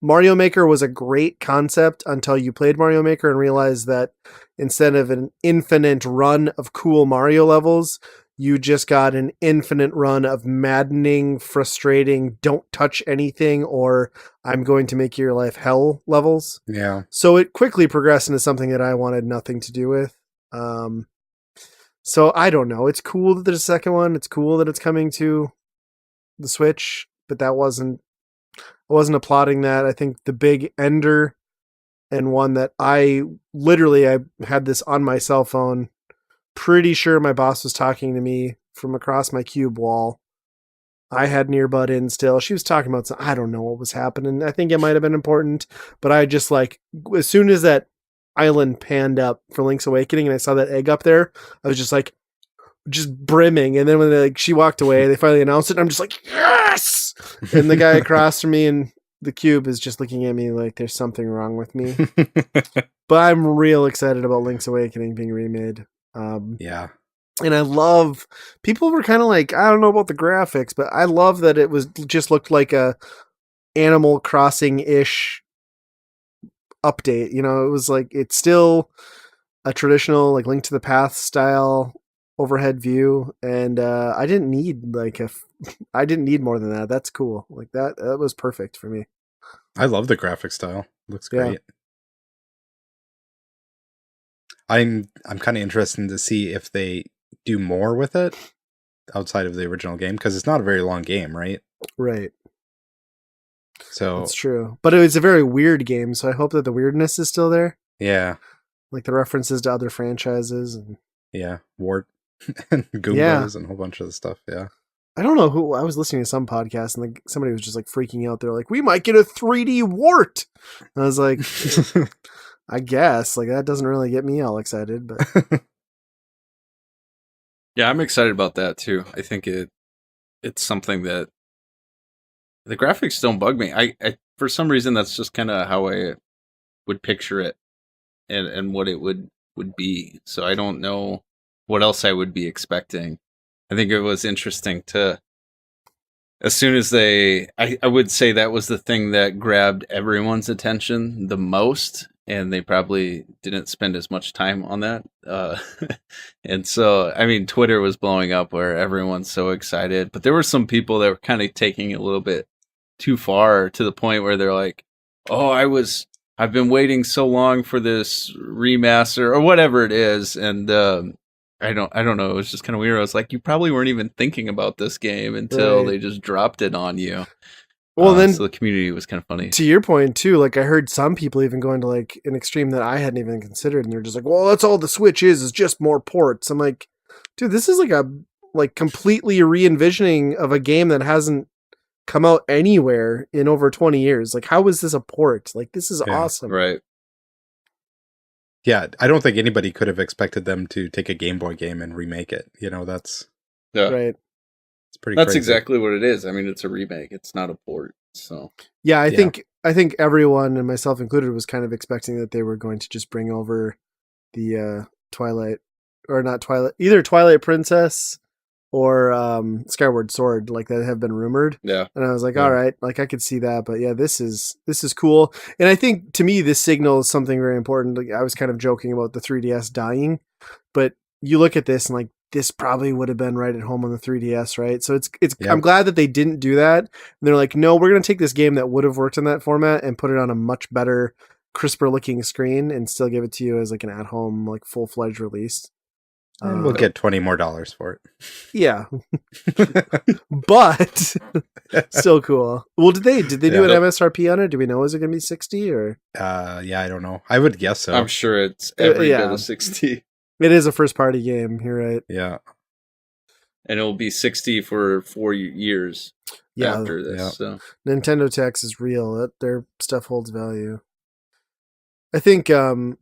Speaker 1: Mario Maker was a great concept until you played Mario Maker and realized that instead of an infinite run of cool Mario levels, you just got an infinite run of maddening, frustrating, don't touch anything, or I'm going to make your life hell levels.
Speaker 2: yeah.
Speaker 1: So it quickly progressed into something that I wanted nothing to do with. So I don't know. It's cool that there's a second one. It's cool that it's coming to the Switch, but I wasn't applauding that. I think the big ender, and one that I had this on my cell phone. Pretty sure my boss was talking to me from across my cube wall. I had an earbud in still. She was talking about I don't know what was happening. I think it might have been important, but I just as soon as that island panned up for Link's Awakening and I saw that egg up there, I was just brimming. And then when she walked away, they finally announced it. And I'm just like, yes! And the guy across from me in the cube is just looking at me like there's something wrong with me. But I'm real excited about Link's Awakening being remade.
Speaker 2: Yeah.
Speaker 1: And I love, people were kind of like, I don't know about the graphics, but I love that it just looked like a Animal Crossing-ish update. It was it's still a traditional Link to the Past style overhead view, and I didn't need I didn't need more than that. That's cool. That was perfect for me.
Speaker 2: I love the graphic style. Looks great.
Speaker 1: Yeah.
Speaker 2: I'm kind of interested to see if they do more with it outside of the original game, because it's not a very long game, right?
Speaker 1: Right.
Speaker 2: So
Speaker 1: that's true. But it's a very weird game, so I hope that the weirdness is still there.
Speaker 2: Yeah.
Speaker 1: Like the references to other franchises and
Speaker 2: Wart and Goombas and a whole bunch of stuff. Yeah.
Speaker 1: I don't know who, I was listening to some podcast and somebody was just freaking out. They're like, we might get a 3D Wart. And I was like, I guess that doesn't really get me all excited, but
Speaker 3: yeah, I'm excited about that too. I think it's something that the graphics don't bug me. I for some reason that's just kind of how I would picture it and what it would be. So I don't know what else I would be expecting. I think it was interesting as soon as I would say that was the thing that grabbed everyone's attention the most, and they probably didn't spend as much time on that. And so, I mean, Twitter was blowing up where everyone's so excited, but there were some people that were kind of taking it a little bit too far, to the point where they're like, oh, I've been waiting so long for this remaster or whatever it is. And, I don't know. It was just kind of weird. I was like, you probably weren't even thinking about this game until they just dropped it on you.
Speaker 1: Well, then
Speaker 3: so the community was kind of funny.
Speaker 1: To your point too, I heard some people even going to an extreme that I hadn't even considered, and they're just like, well, that's all the Switch is just more ports. I'm like, dude, this is a completely re-envisioning of a game that hasn't come out anywhere in over 20 years. How is this a port? This is awesome.
Speaker 3: Right.
Speaker 2: Yeah, I don't think anybody could have expected them to take a Game Boy game and remake it. That's
Speaker 1: right.
Speaker 2: It's pretty
Speaker 3: That's
Speaker 2: crazy.
Speaker 3: exactly what it is. I mean, it's a remake. It's not a port. So
Speaker 1: yeah, I think everyone, and myself included, was kind of expecting that they were going to just bring over the Twilight, or not Twilight, either Twilight Princess or Skyward Sword, like that have been rumored.
Speaker 3: yeah,
Speaker 1: And I was like, all right, like I could see that, but yeah, this is cool. And I think to me this signals something very important. Like, I was kind of joking about the 3DS dying, but you look at this and like this probably would have been right at home on the 3DS, right? So it's I'm glad that they didn't do that. And they're like, no, we're going to take this game that would have worked in that format and put it on a much better, crisper looking screen and still give it to you as like an at home, like full-fledged release.
Speaker 2: And we'll get $20 more for it.
Speaker 1: Yeah. But still cool. Well, did they do an MSRP on it? Do we know, is it going to be 60 or?
Speaker 2: Yeah, I don't know. I would guess so.
Speaker 3: I'm sure it's every bit of 60.
Speaker 1: It is a first party game. You're right.
Speaker 2: Yeah.
Speaker 3: And it'll be 60 for 4 years after this.
Speaker 2: Yeah.
Speaker 3: So
Speaker 1: Nintendo tax is real. Their stuff holds value. I think, some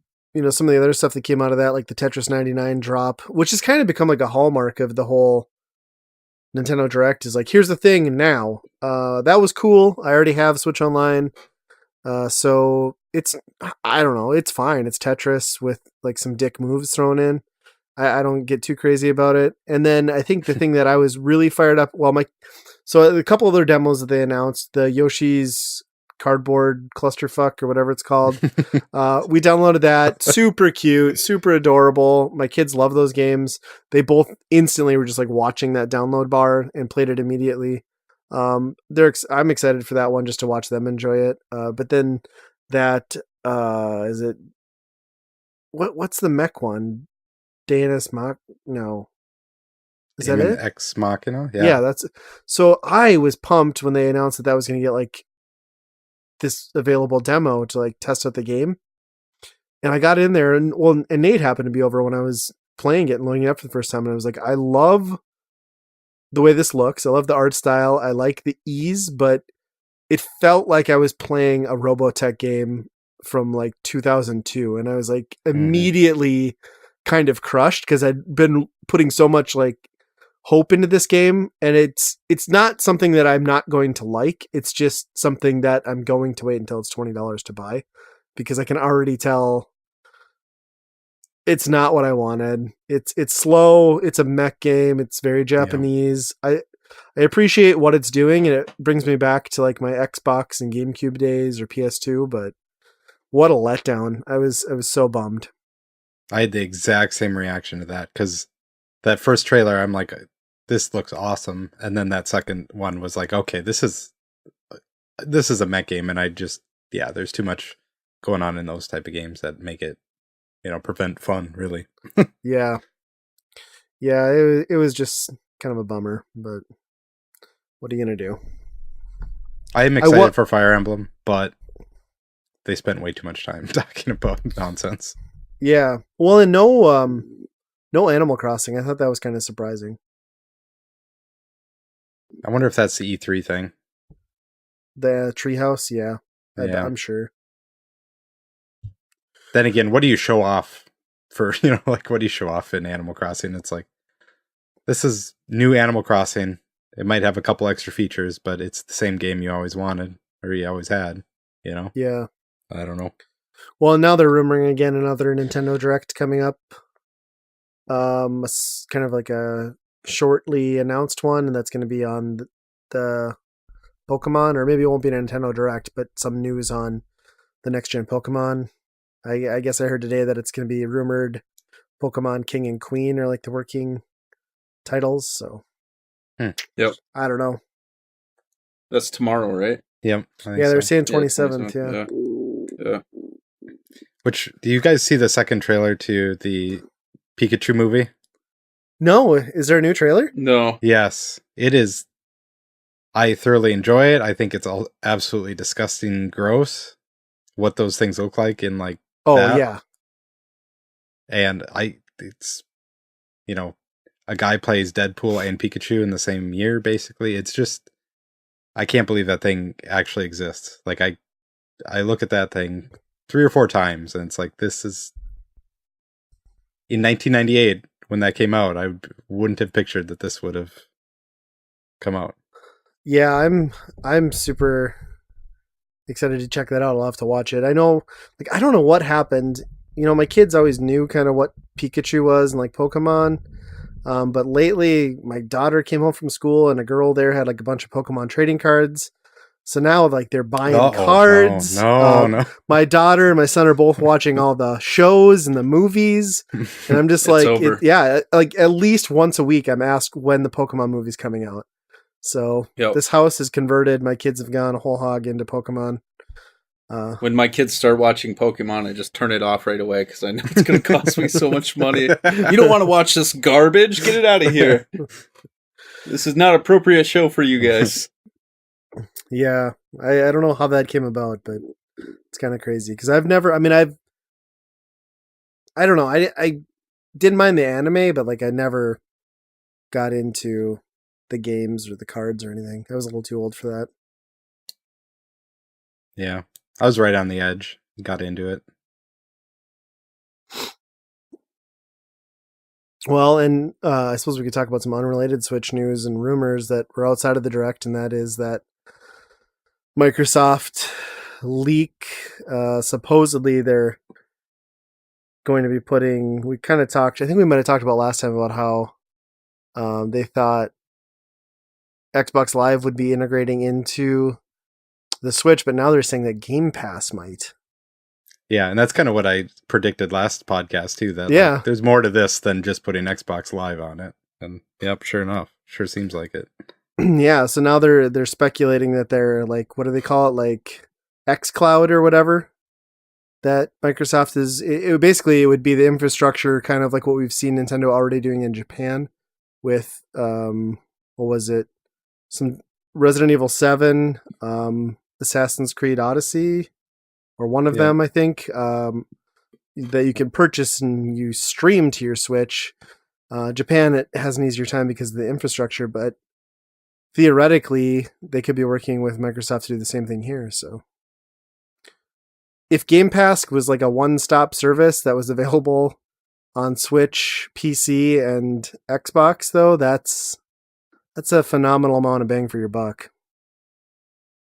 Speaker 1: of the other stuff that came out of that, like the Tetris 99 drop, which has kind of become like a hallmark of the whole Nintendo Direct, is like, here's the thing now. That was cool. I already have Switch Online. So it's, I don't know, it's fine. It's Tetris with like some dick moves thrown in. I don't get too crazy about it. And then I think the thing that I was really fired up, so a couple other demos that they announced, the Yoshi's Cardboard Clusterfuck or whatever it's called. We downloaded that. Super cute, super adorable. My kids love those games. They both instantly were just like watching that download bar and played it immediately. I'm excited for that one just to watch them enjoy it. But then that is it. What's the mech one? Deus Mach? No. Is that it?
Speaker 2: Ex Machina?
Speaker 1: Yeah, that's. So I was pumped when they announced that was going to get like this available demo to like test out the game. And I got in there and Nate happened to be over when I was playing it and loading it up for the first time. And I was like, I love the way this looks. I love the art style. I like the ease, but it felt like I was playing a Robotech game from like 2002. And I was like immediately kind of crushed because I'd been putting so much like hope into this game, and it's not something that I'm not going to like. It's just something that I'm going to wait until it's $20 to buy, because I can already tell it's not what I wanted. It's slow. It's a mech game. It's very Japanese. Yeah. I appreciate what it's doing, and it brings me back to like my Xbox and GameCube days or PS2. But what a letdown! I was so bummed.
Speaker 2: I had the exact same reaction to that, because that first trailer, I'm like, this looks awesome. And then that second one was like, okay, this is a mech game. And I just, there's too much going on in those type of games that make it, prevent fun, really.
Speaker 1: Yeah. It was just kind of a bummer, but what are you going to do?
Speaker 2: I am excited for Fire Emblem, but they spent way too much time talking about nonsense.
Speaker 1: Yeah. Well, and no Animal Crossing. I thought that was kind of surprising.
Speaker 2: I wonder if that's the E3 thing.
Speaker 1: The Treehouse, yeah. I'm sure.
Speaker 2: Then again, what do you show off for, what do you show off in Animal Crossing? It's like, this is new Animal Crossing. It might have a couple extra features, but it's the same game you always wanted, or you always had,
Speaker 1: Yeah.
Speaker 2: I don't know.
Speaker 1: Well, now they're rumoring again another Nintendo Direct coming up. Kind of like a shortly announced one, and that's going to be on the Pokemon, or maybe it won't be a Nintendo Direct, but some news on the next gen Pokemon. I guess I heard today that it's going to be rumored Pokemon King and Queen are like the working titles. So,
Speaker 3: Yep.
Speaker 1: I don't know.
Speaker 3: That's tomorrow, right?
Speaker 2: Yep.
Speaker 1: Yeah, they're saying 27th.
Speaker 3: Yeah.
Speaker 2: Which, do you guys see the second trailer to the Pikachu movie?
Speaker 1: No, is there a new trailer?
Speaker 3: No.
Speaker 2: Yes, it is. I thoroughly enjoy it. I think it's all absolutely disgusting, gross. What those things look like in like.
Speaker 1: Oh
Speaker 2: that.
Speaker 1: Yeah.
Speaker 2: And it's, a guy plays Deadpool and Pikachu in the same year. Basically, it's just, I can't believe that thing actually exists. Like I look at that thing 3 or 4 times, and it's like, this is. In 1998, when that came out, I wouldn't have pictured that this would have come out.
Speaker 1: Yeah, I'm super excited to check that out. I'll have to watch it. I know, like, I don't know what happened. You know, my kids always knew kind of what Pikachu was and like Pokemon. But lately, my daughter came home from school and a girl there had like a bunch of Pokemon trading cards. So now, like, they're buying
Speaker 2: Uh-oh, no,
Speaker 1: cards.
Speaker 2: no, no.
Speaker 1: My daughter and my son are both watching all the shows and the movies. And I'm just
Speaker 3: It's
Speaker 1: like,
Speaker 3: over.
Speaker 1: like at least once a week, I'm asked when the Pokemon movie's coming out. So
Speaker 3: Yep.
Speaker 1: this house is converted. My kids have gone whole hog into Pokemon.
Speaker 3: When my kids start watching Pokemon, I just turn it off right away because I know it's going to cost me so much money. You don't want to watch this garbage? Get it out of here. This is not appropriate show for you guys.
Speaker 1: Yeah, I don't know how that came about, but it's kind of crazy because I don't know. I didn't mind the anime, but like I never got into the games or the cards or anything. I was a little too old for that.
Speaker 2: Yeah, I was right on the edge. Got into it.
Speaker 1: Well, and I suppose we could talk about some unrelated Switch news and rumors that were outside of the Direct, and that is that Microsoft leak. Supposedly, they're going to be putting. We kind of talked. I think we might have talked about last time about how they thought Xbox Live would be integrating into the Switch, but now they're saying that Game Pass might.
Speaker 2: Yeah, and that's kind of what I predicted last podcast too. That
Speaker 1: Yeah.
Speaker 2: like, there's more to this than just putting Xbox Live on it. And yep, sure enough, sure seems like it.
Speaker 1: Yeah, so now they're speculating that they're like, what do they call it, like xCloud or whatever. That Microsoft is. It would be the infrastructure, kind of like what we've seen Nintendo already doing in Japan, with what was it? Some Resident Evil 7, Assassin's Creed Odyssey, or one of them, I think, that you can purchase and you stream to your Switch. Japan, it has an easier time because of the infrastructure, but theoretically, they could be working with Microsoft to do the same thing here. So, if Game Pass was like a one-stop service that was available on Switch, PC, and Xbox, though, that's a phenomenal amount of bang for your buck.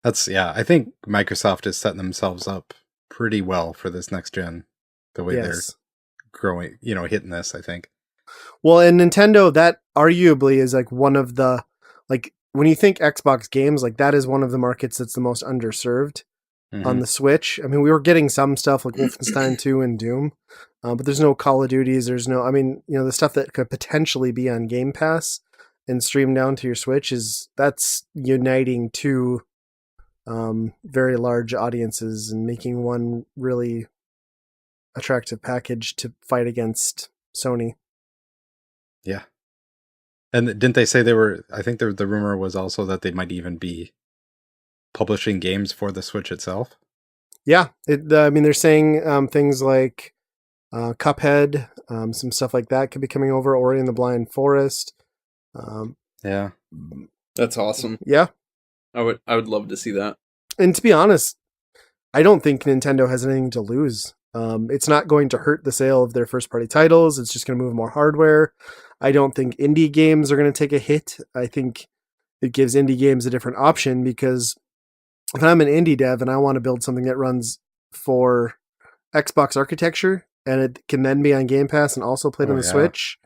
Speaker 2: I think Microsoft is setting themselves up pretty well for this next gen, the way they're growing, hitting this, I think.
Speaker 1: Well, and Nintendo, that arguably is like one of the, like, when you think Xbox games, like that is one of the markets that's the most underserved on the Switch. I mean, we were getting some stuff like Wolfenstein 2 and Doom, but there's no Call of Duties. There's no, I mean, the stuff that could potentially be on Game Pass and stream down to your Switch that's uniting two very large audiences and making one really attractive package to fight against Sony.
Speaker 2: Yeah. And didn't they say I think the rumor was also that they might even be publishing games for the Switch itself.
Speaker 1: Yeah. I mean, they're saying things like Cuphead, some stuff like that could be coming over, Ori and the Blind Forest.
Speaker 2: Yeah.
Speaker 3: That's awesome.
Speaker 1: Yeah.
Speaker 3: I would love to see that.
Speaker 1: And to be honest, I don't think Nintendo has anything to lose. It's not going to hurt the sale of their first party titles. It's just going to move more hardware. I don't think indie games are going to take a hit. I think it gives indie games a different option, because if I'm an indie dev and I want to build something that runs for Xbox architecture and it can then be on Game Pass and also played on the Switch,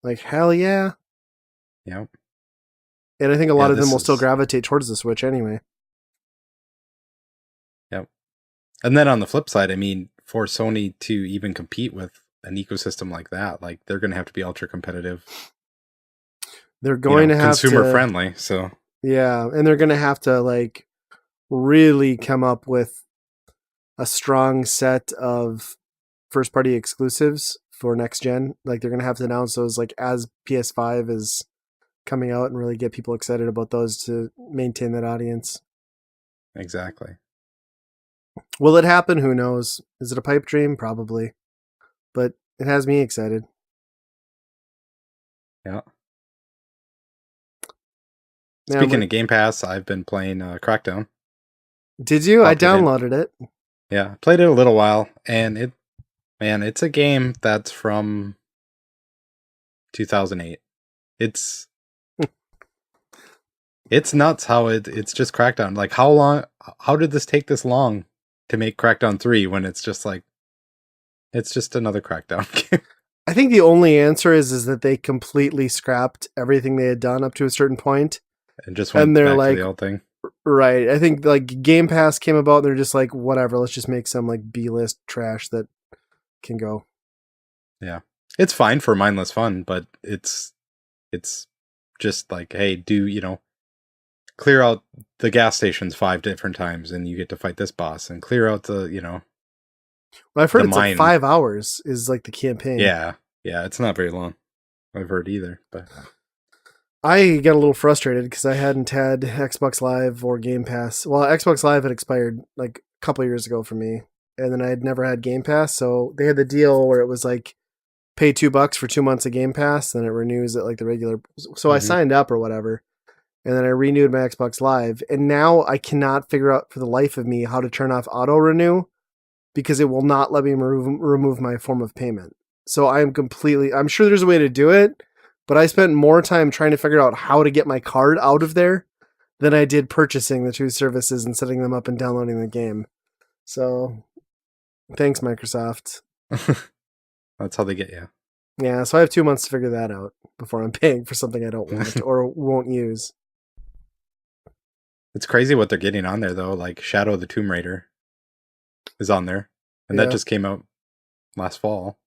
Speaker 1: like, hell yeah.
Speaker 2: Yep.
Speaker 1: And I think a lot of them will still gravitate towards the Switch anyway.
Speaker 2: Yep. And then on the flip side, I mean, for Sony to even compete with an ecosystem like that, like, they're going to have to be ultra competitive.
Speaker 1: They're going to have
Speaker 2: consumer friendly. So
Speaker 1: yeah, and they're going to have to like really come up with a strong set of first party exclusives for next gen. Like, they're going to have to announce those like as PS5 is coming out and really get people excited about those to maintain that audience.
Speaker 2: Exactly.
Speaker 1: Will it happen? Who knows? Is it a pipe dream? Probably. But it has me excited.
Speaker 2: Yeah. Speaking of Game Pass, I've been playing Crackdown.
Speaker 1: Did you? I downloaded it.
Speaker 2: Yeah, played it a little while, and it's a game that's from 2008. It's It's nuts how it's just Crackdown. Like, how did this take this long to make Crackdown 3 when it's just like, it's just another Crackdown game?
Speaker 1: I think the only answer is that they completely scrapped everything they had done up to a certain point.
Speaker 2: And just went
Speaker 1: they're
Speaker 2: back
Speaker 1: like,
Speaker 2: to the old thing.
Speaker 1: Right. I think like Game Pass came about and they're just like, whatever, let's just make some like B-list trash that can go.
Speaker 2: Yeah. It's fine for mindless fun, but it's just like, hey, clear out the gas stations 5 different times and you get to fight this boss, and clear out the,
Speaker 1: Well, I've heard
Speaker 2: the
Speaker 1: it's
Speaker 2: mine.
Speaker 1: like 5 hours is like the campaign.
Speaker 2: Yeah. Yeah, it's not very long. I've heard either, but
Speaker 1: I got a little frustrated because I hadn't had Xbox Live or Game Pass. Well, Xbox Live had expired like a couple years ago for me, and then I had never had Game Pass. So they had the deal where it was like pay $2 for 2 months of Game Pass, then it renews at like the regular. So I signed up or whatever, and then I renewed my Xbox Live, and now I cannot figure out for the life of me how to turn off auto renew because it will not let me remove my form of payment. So I'm sure there's a way to do it, but I spent more time trying to figure out how to get my card out of there than I did purchasing the two services and setting them up and downloading the game. So thanks, Microsoft.
Speaker 2: that's how they get you.
Speaker 1: Yeah, so I have 2 months to figure that out before I'm paying for something I don't want or won't use.
Speaker 2: It's crazy what they're getting on there, though. Like Shadow of the Tomb Raider is on there, and that just came out last fall.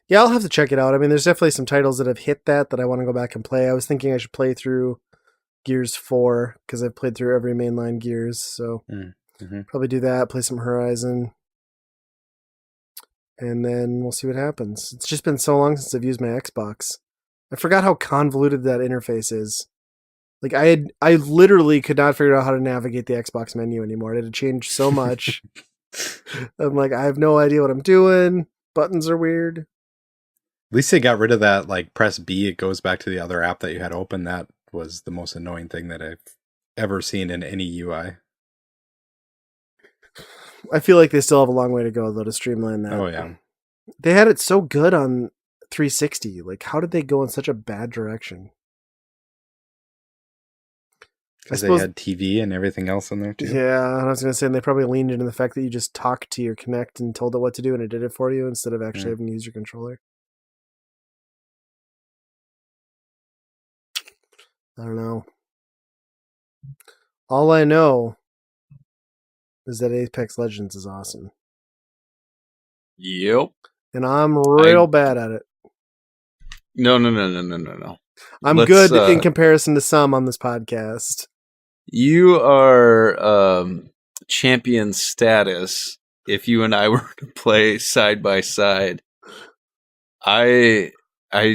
Speaker 1: Yeah, I'll have to check it out. I mean, there's definitely some titles that have hit that I want to go back and play. I was thinking I should play through Gears 4 because I've played through every mainline Gears, so probably do that, play some Horizon, and then we'll see what happens. It's just been so long since I've used my Xbox. I forgot how convoluted that interface is. Like I literally could not figure out how to navigate the Xbox menu anymore. It had changed so much. I'm like, I have no idea what I'm doing. Buttons are weird.
Speaker 2: At least they got rid of that, like, press B, it goes back to the other app that you had open. That was the most annoying thing that I've ever seen in any UI.
Speaker 1: I feel like they still have a long way to go, though, to streamline that.
Speaker 2: Oh, yeah.
Speaker 1: They had it so good on 360. Like, how did they go in such a bad direction?
Speaker 2: Because they had TV and everything else in there, too.
Speaker 1: Yeah, and I was going to say, and they probably leaned into the fact that you just talked to your Kinect and told it what to do, and it did it for you instead of actually having to use your controller. I don't know. All I know is that Apex Legends is awesome.
Speaker 3: Yep.
Speaker 1: And I'm real bad at it.
Speaker 3: No.
Speaker 1: I'm good in comparison to some on this podcast.
Speaker 3: You are champion status if you and I were to play side by side. I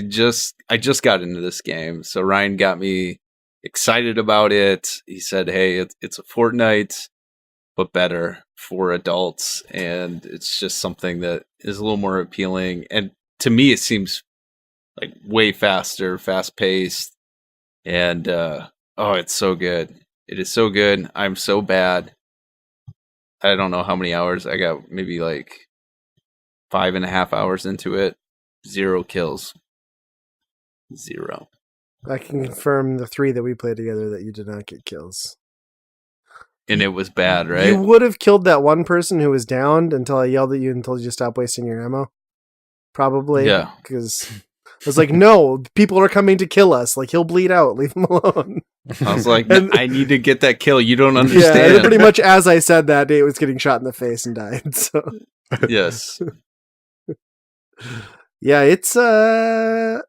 Speaker 3: just got into this game, so Ryan got me excited about it. He said, "Hey, it's a Fortnite, but better for adults, and it's just something that is a little more appealing." And to me, it seems like way faster, fast paced, and it's so good. It is so good. I'm so bad. I don't know how many hours I got. Maybe like 5.5 hours into it. 0 kills. 0.
Speaker 1: I can confirm the 3 that we played together that you did not get kills.
Speaker 3: And it was bad, right?
Speaker 1: You would have killed that one person who was downed until I yelled at you and told you to stop wasting your ammo. Probably.
Speaker 3: Yeah.
Speaker 1: Because I was like, no, people are coming to kill us. Like, he'll bleed out. Leave him alone.
Speaker 3: I was like, I need to get that kill. You don't understand.
Speaker 1: Yeah, and pretty much as I said that, it was getting shot in the face and died. So
Speaker 3: yes.
Speaker 1: Yeah, it's I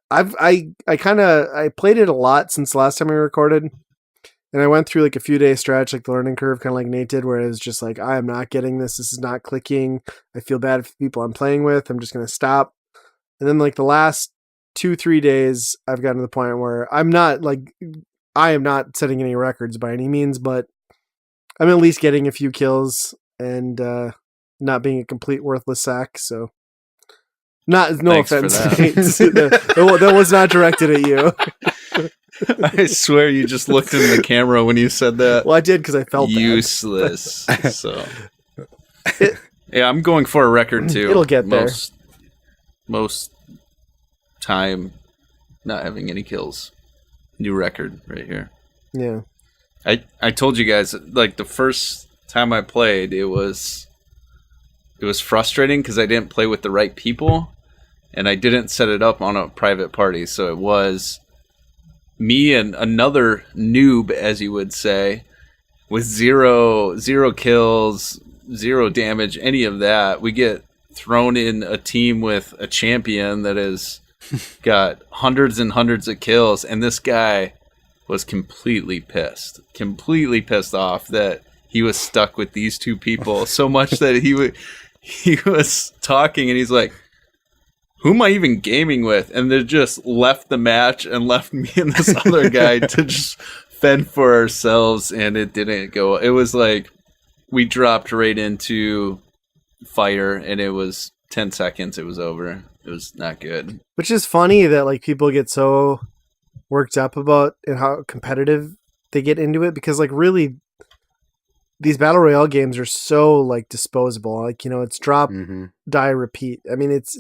Speaker 1: played it a lot since the last time we recorded, and I went through like a few day stretch, like the learning curve, kind of like Nate did, where it was just like, I am not getting this. This is not clicking. I feel bad for the people I'm playing with. I'm just gonna stop. And then like the last 2-3 days, I've gotten to the point where I am not setting any records by any means, but I'm at least getting a few kills and not being a complete worthless sack. So. No
Speaker 3: Thanks
Speaker 1: offense.
Speaker 3: That
Speaker 1: was not directed at you.
Speaker 3: I swear you just looked in the camera when you said that.
Speaker 1: Well, I did because I felt
Speaker 3: useless. So, yeah, I'm going for a record too.
Speaker 1: It'll get there.
Speaker 3: Most time, not having any kills. New record right here.
Speaker 1: Yeah.
Speaker 3: I told you guys, like, the first time I played, it was frustrating because I didn't play with the right people, and I didn't set it up on a private party. So it was me and another noob, as you would say, with zero kills, zero damage, any of that. We get thrown in a team with a champion that has got hundreds and hundreds of kills, and this guy was completely pissed off that he was stuck with these two people so much that he was talking and he's like, who am I even gaming with? And they just left the match and left me and this other guy to just fend for ourselves, and it didn't go. It was like we dropped right into fire, and it was 10 seconds. It was over. It was not good.
Speaker 1: Which is funny that like people get so worked up about and how competitive they get into it, because like really these battle royale games are so like disposable. Like, you know, it's drop, die, repeat. I mean, it's,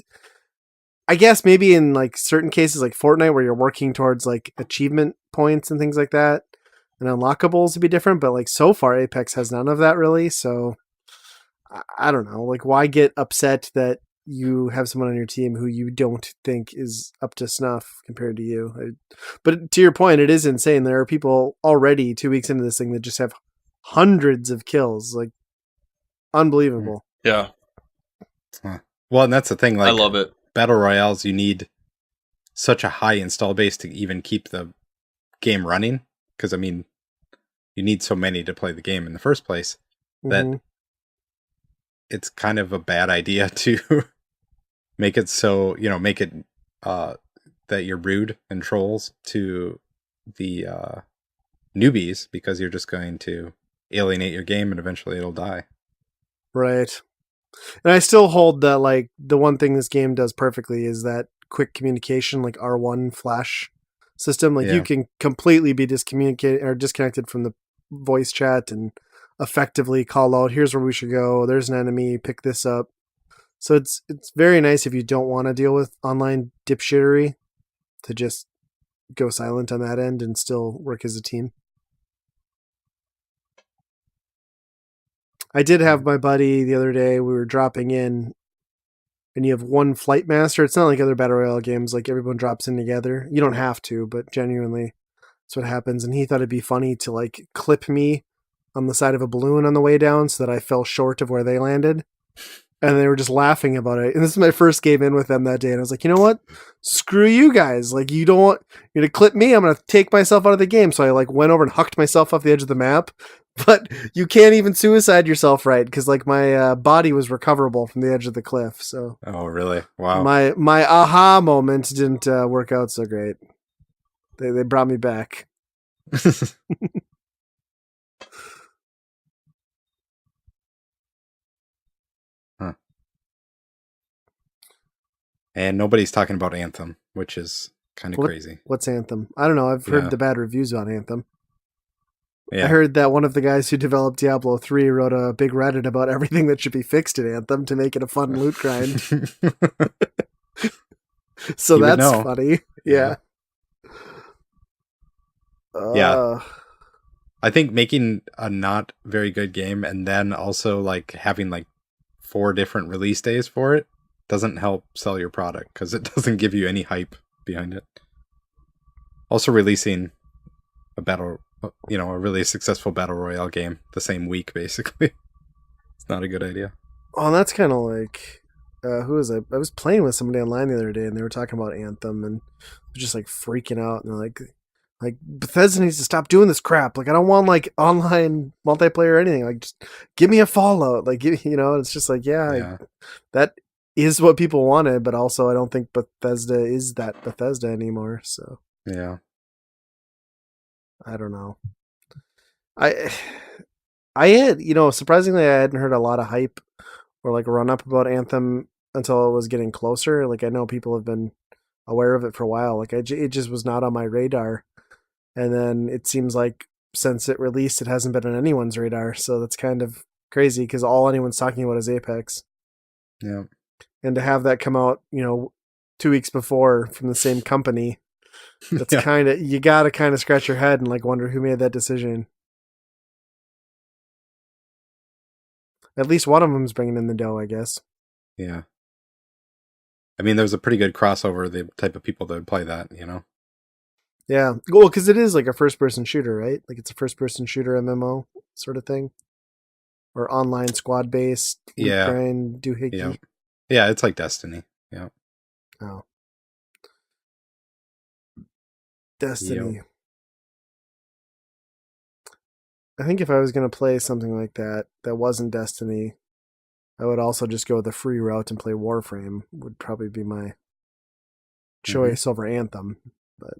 Speaker 1: I guess maybe in like certain cases like Fortnite where you're working towards like achievement points and things like that, and unlockables would be different, but like so far Apex has none of that really. So I don't know, like why get upset that you have someone on your team who you don't think is up to snuff compared to you. But to your point, it is insane. There are people already 2 weeks into this thing that just have hundreds of kills, like unbelievable.
Speaker 3: Yeah.
Speaker 2: Well, and that's the thing. Like,
Speaker 3: I love it.
Speaker 2: Battle royales, you need such a high install base to even keep the game running. Because I mean, you need so many to play the game in the first place that it's kind of a bad idea to make it so, you know, make it that you're rude and trolls to the newbies, because you're just going to alienate your game and eventually it'll die.
Speaker 1: Right. And I still hold that like the one thing this game does perfectly is that quick communication, like R1 flash system. Like you can completely be disconnected from the voice chat and effectively call out, here's where we should go, there's an enemy, pick this up. So it's very nice if you don't want to deal with online dipshittery to just go silent on that end and still work as a team. I did have my buddy the other day, we were dropping in, and you have one flight master. It's not like other Battle Royale games, like everyone drops in together. You don't have to, but genuinely that's what happens. And he thought it'd be funny to like clip me on the side of a balloon on the way down so that I fell short of where they landed. And they were just laughing about it. And this is my first game in with them that day. And I was like, you know what? Screw you guys. Like, you don't want you to clip me. I'm going to take myself out of the game. So I like went over and hucked myself off the edge of the map. But you can't even suicide yourself, right? Because like my body was recoverable from the edge of the cliff. So
Speaker 2: oh, really? Wow.
Speaker 1: My aha moment didn't work out so great. They brought me back.
Speaker 2: Huh. And nobody's talking about Anthem, which is kind of crazy.
Speaker 1: What's Anthem? I don't know. I've heard the bad reviews on Anthem.
Speaker 2: Yeah.
Speaker 1: I heard that one of the guys who developed Diablo 3 wrote a big Reddit about everything that should be fixed in Anthem to make it a fun loot grind. So that's funny. Yeah.
Speaker 2: Yeah. I think making a not very good game and then also like having like 4 different release days for it doesn't help sell your product, because it doesn't give you any hype behind it. Also releasing a really successful battle royale game the same week, basically. It's not a good idea.
Speaker 1: Oh, and that's kind of like, who was I? I was playing with somebody online the other day, and they were talking about Anthem, and just like freaking out, and they're like Bethesda needs to stop doing this crap. Like, I don't want like online multiplayer or anything. Like, just give me a Fallout. Like, it's just like, that is what people wanted, but also I don't think Bethesda is that Bethesda anymore. So
Speaker 2: yeah.
Speaker 1: I don't know. I had, surprisingly, I hadn't heard a lot of hype or like run up about Anthem until it was getting closer. Like, I know people have been aware of it for a while. Like, it just was not on my radar. And then it seems like since it released, it hasn't been on anyone's radar. So that's kind of crazy, because all anyone's talking about is Apex.
Speaker 2: Yeah.
Speaker 1: And to have that come out, 2 weeks before from the same company, That's you gotta kind of scratch your head and like wonder who made that decision. At least one of them's bringing in the dough, I guess.
Speaker 2: Yeah. I mean, there's a pretty good crossover, the type of people that would play that, you know?
Speaker 1: Yeah. Well, because it is like a first-person shooter, right? Like it's a first-person shooter MMO sort of thing. Or online squad-based, loot grind, doohickey.
Speaker 2: Yeah. Yeah, it's like Destiny. Yeah.
Speaker 1: Oh. Destiny.
Speaker 2: Yep.
Speaker 1: I think if I was going to play something like that wasn't Destiny, I would also just go the free route and play Warframe. Would probably be my choice over Anthem. But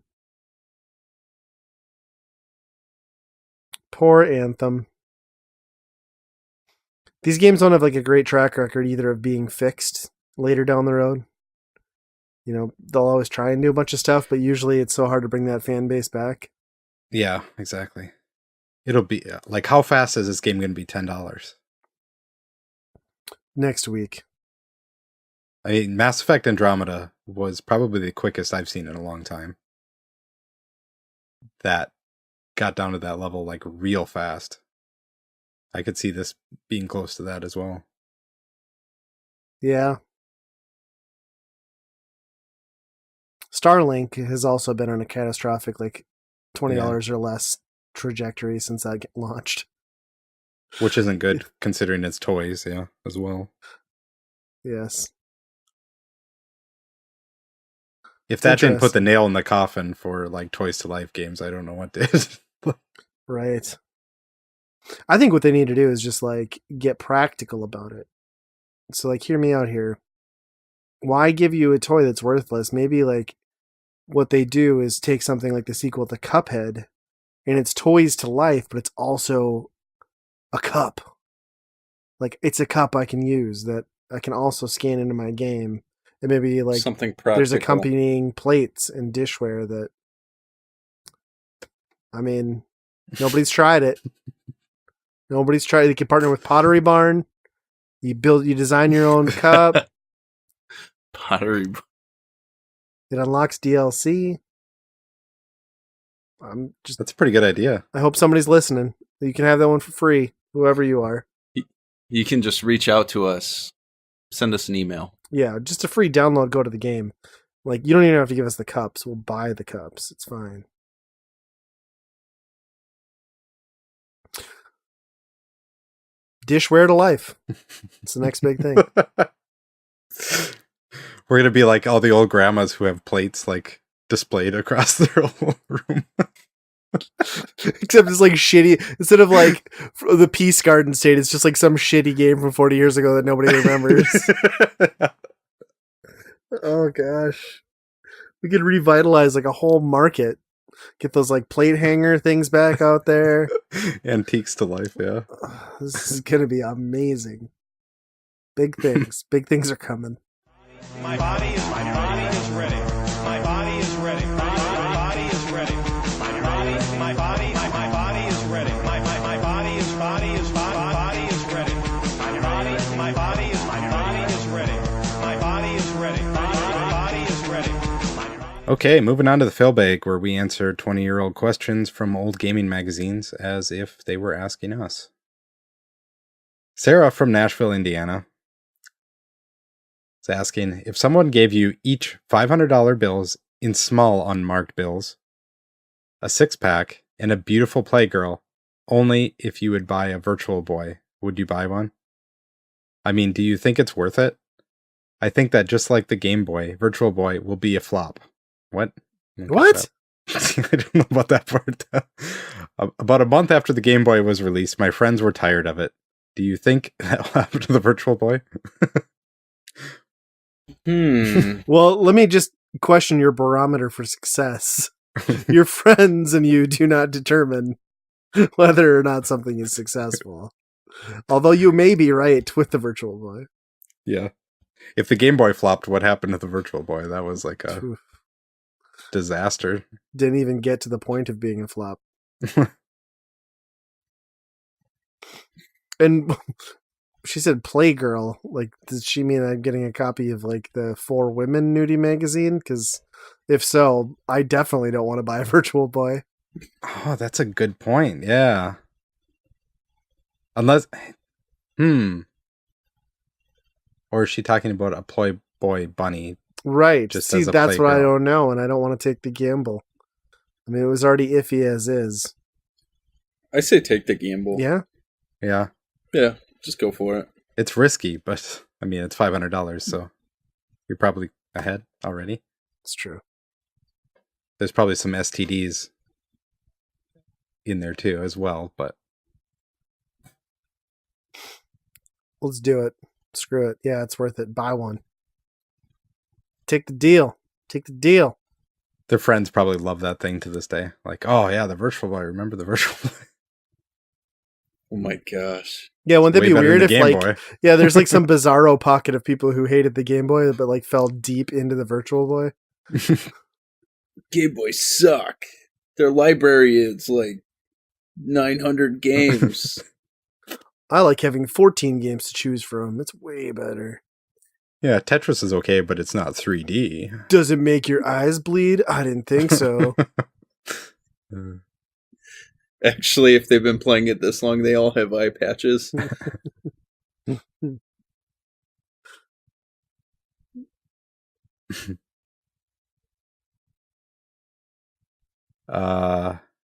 Speaker 1: poor Anthem. These games don't have like a great track record either of being fixed later down the road. You know, they'll always try and do a bunch of stuff, but usually it's so hard to bring that fan base back.
Speaker 2: Yeah, exactly. It'll be like, how fast is this game going to be $10?
Speaker 1: Next week.
Speaker 2: I mean, Mass Effect Andromeda was probably the quickest I've seen in a long time. That got down to that level like real fast. I could see this being close to that as well.
Speaker 1: Yeah. Starlink has also been on a catastrophic like $20 or less trajectory since that launched.
Speaker 2: Which isn't good considering it's toys, as well.
Speaker 1: Yes.
Speaker 2: If that didn't put the nail in the coffin for like Toys to Life games, I don't know what did.
Speaker 1: Right. I think what they need to do is just like get practical about it. So like, hear me out here. Why give you a toy that's worthless? Maybe like what they do is take something like the sequel to Cuphead and it's Toys to Life, but it's also a cup. Like it's a cup I can use that I can also scan into my game. And maybe like
Speaker 3: something practical.
Speaker 1: There's accompanying plates and dishware that, I mean, nobody's tried it. Nobody's tried. You can partner with Pottery Barn. You design your own cup.
Speaker 3: Pottery.
Speaker 1: It unlocks DLC.
Speaker 2: That's a pretty good idea.
Speaker 1: I hope somebody's listening. You can have that one for free, whoever you are.
Speaker 3: You can just reach out to us. Send us an email.
Speaker 1: Yeah, just a free download. Go to the game. Like, you don't even have to give us the cups. We'll buy the cups. It's fine. Dishware to life. It's the next big thing.
Speaker 2: We're going to be like all the old grandmas who have plates like displayed across their whole room.
Speaker 1: Except it's like shitty. Instead of like the Peace Garden State, it's just like some shitty game from 40 years ago that nobody remembers. Oh gosh. We could revitalize like a whole market. Get those like plate hanger things back out there.
Speaker 2: Antiques to life, yeah.
Speaker 1: This is going to be amazing. Big things. Big things are coming.
Speaker 4: My body is ready. My body is ready. My body is ready. My body is ready. My body is ready. My body is body is ready. My body is ready. My body is ready. My body is ready.
Speaker 2: Okay, moving on to the Failbag, where we answer 20-year-old questions from old gaming magazines as if they were asking us. Sarah from Nashville, Indiana, is asking, if someone gave you each $500 bills in small unmarked bills, a 6-pack, and a beautiful Playgirl, only if you would buy a Virtual Boy, would you buy one? I mean, do you think it's worth it? I think that just like the Game Boy, Virtual Boy will be a flop. What?
Speaker 1: What?
Speaker 2: I don't know about that part. About a month after the Game Boy was released, my friends were tired of it. Do you think that will happen to the Virtual Boy?
Speaker 1: Well, let me just question your barometer for success. Your friends and you do not determine whether or not something is successful. Although you may be right with the Virtual Boy.
Speaker 2: Yeah. If the Game Boy flopped, what happened to the Virtual Boy? That was like a disaster.
Speaker 1: Didn't even get to the point of being a flop. And she said Playgirl. Like, did she mean I'm getting a copy of like the 4 Women nudie magazine? Because If so, I definitely don't want to buy a Virtual Boy.
Speaker 2: Oh, that's a good point. Yeah. Unless, or is she talking about a Playboy bunny?
Speaker 1: Right.
Speaker 2: Just
Speaker 1: See,
Speaker 2: as a
Speaker 1: that's what I
Speaker 2: playgirl.
Speaker 1: don't know, and I don't want to take the gamble. I mean, it was already iffy as is.
Speaker 3: I say take the gamble.
Speaker 1: Yeah?
Speaker 2: Yeah.
Speaker 3: Yeah, just go for it.
Speaker 2: It's risky, but I mean, it's $500, so you're probably ahead already.
Speaker 1: It's true.
Speaker 2: There's probably some STDs in there too, as well. But
Speaker 1: Let's do it. Screw it. Yeah, it's worth it. Buy one. Take the deal. Take the deal.
Speaker 2: their friends probably love that thing to this day. Like, oh yeah, the Virtual Boy. Remember the Virtual Boy?
Speaker 3: Oh my gosh.
Speaker 1: Yeah, wouldn't that
Speaker 2: Way
Speaker 1: be
Speaker 2: better
Speaker 1: weird
Speaker 2: than
Speaker 1: if
Speaker 2: the Game
Speaker 1: like
Speaker 2: Boy.
Speaker 1: yeah, there's like some bizarro pocket of people who hated the Game Boy but like fell deep into the Virtual Boy.
Speaker 3: Game Boys suck. Their library is like 900 games.
Speaker 1: I like having 14 games to choose from. It's way better.
Speaker 2: Yeah, Tetris is okay, but it's not 3D.
Speaker 1: Does it make your eyes bleed? I didn't think so.
Speaker 3: Actually, if they've been playing it this long, they all have eye patches.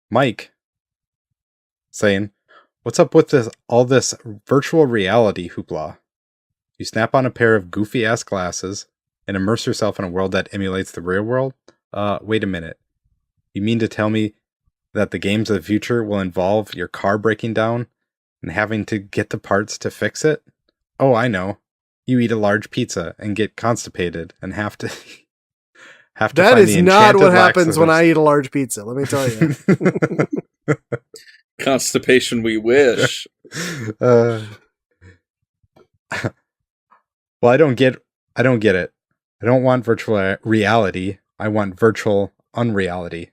Speaker 2: Mike saying, "What's up with all this virtual reality hoopla? You snap on a pair of goofy ass glasses and immerse yourself in a world that emulates the real world? Wait a minute. You mean to tell me that the games of the future will involve your car breaking down and having to get the parts to fix it? Oh, I know. You eat a large pizza and get constipated and have to have to
Speaker 1: That
Speaker 2: find
Speaker 1: is
Speaker 2: the
Speaker 1: not what
Speaker 2: enchanted
Speaker 1: happens when I
Speaker 2: laxatives."
Speaker 1: eat a large pizza, let me tell you.
Speaker 3: Constipation, we wish.
Speaker 2: Well, I don't get it. I don't want virtual reality. I want virtual unreality.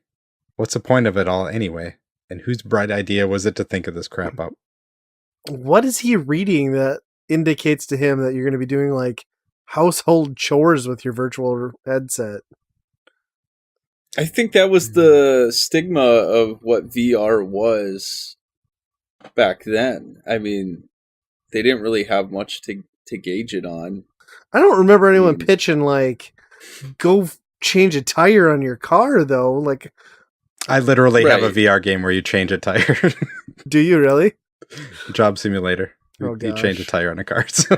Speaker 2: What's the point of it all anyway? And whose bright idea was it to think of this crap up?
Speaker 1: What is he reading that indicates to him that you're going to be doing like household chores with your virtual headset?
Speaker 3: I think that was the stigma of what VR was back then. I mean, they didn't really have much to gauge it on.
Speaker 1: I don't remember anyone
Speaker 3: Mm.
Speaker 1: pitching like, go change a tire on your car though. Like,
Speaker 2: I literally have a
Speaker 3: Right.
Speaker 2: VR game where you change a tire.
Speaker 1: do you really?
Speaker 2: Job simulator.
Speaker 1: Oh,
Speaker 2: You change a
Speaker 1: gosh.
Speaker 2: tire on a car. So.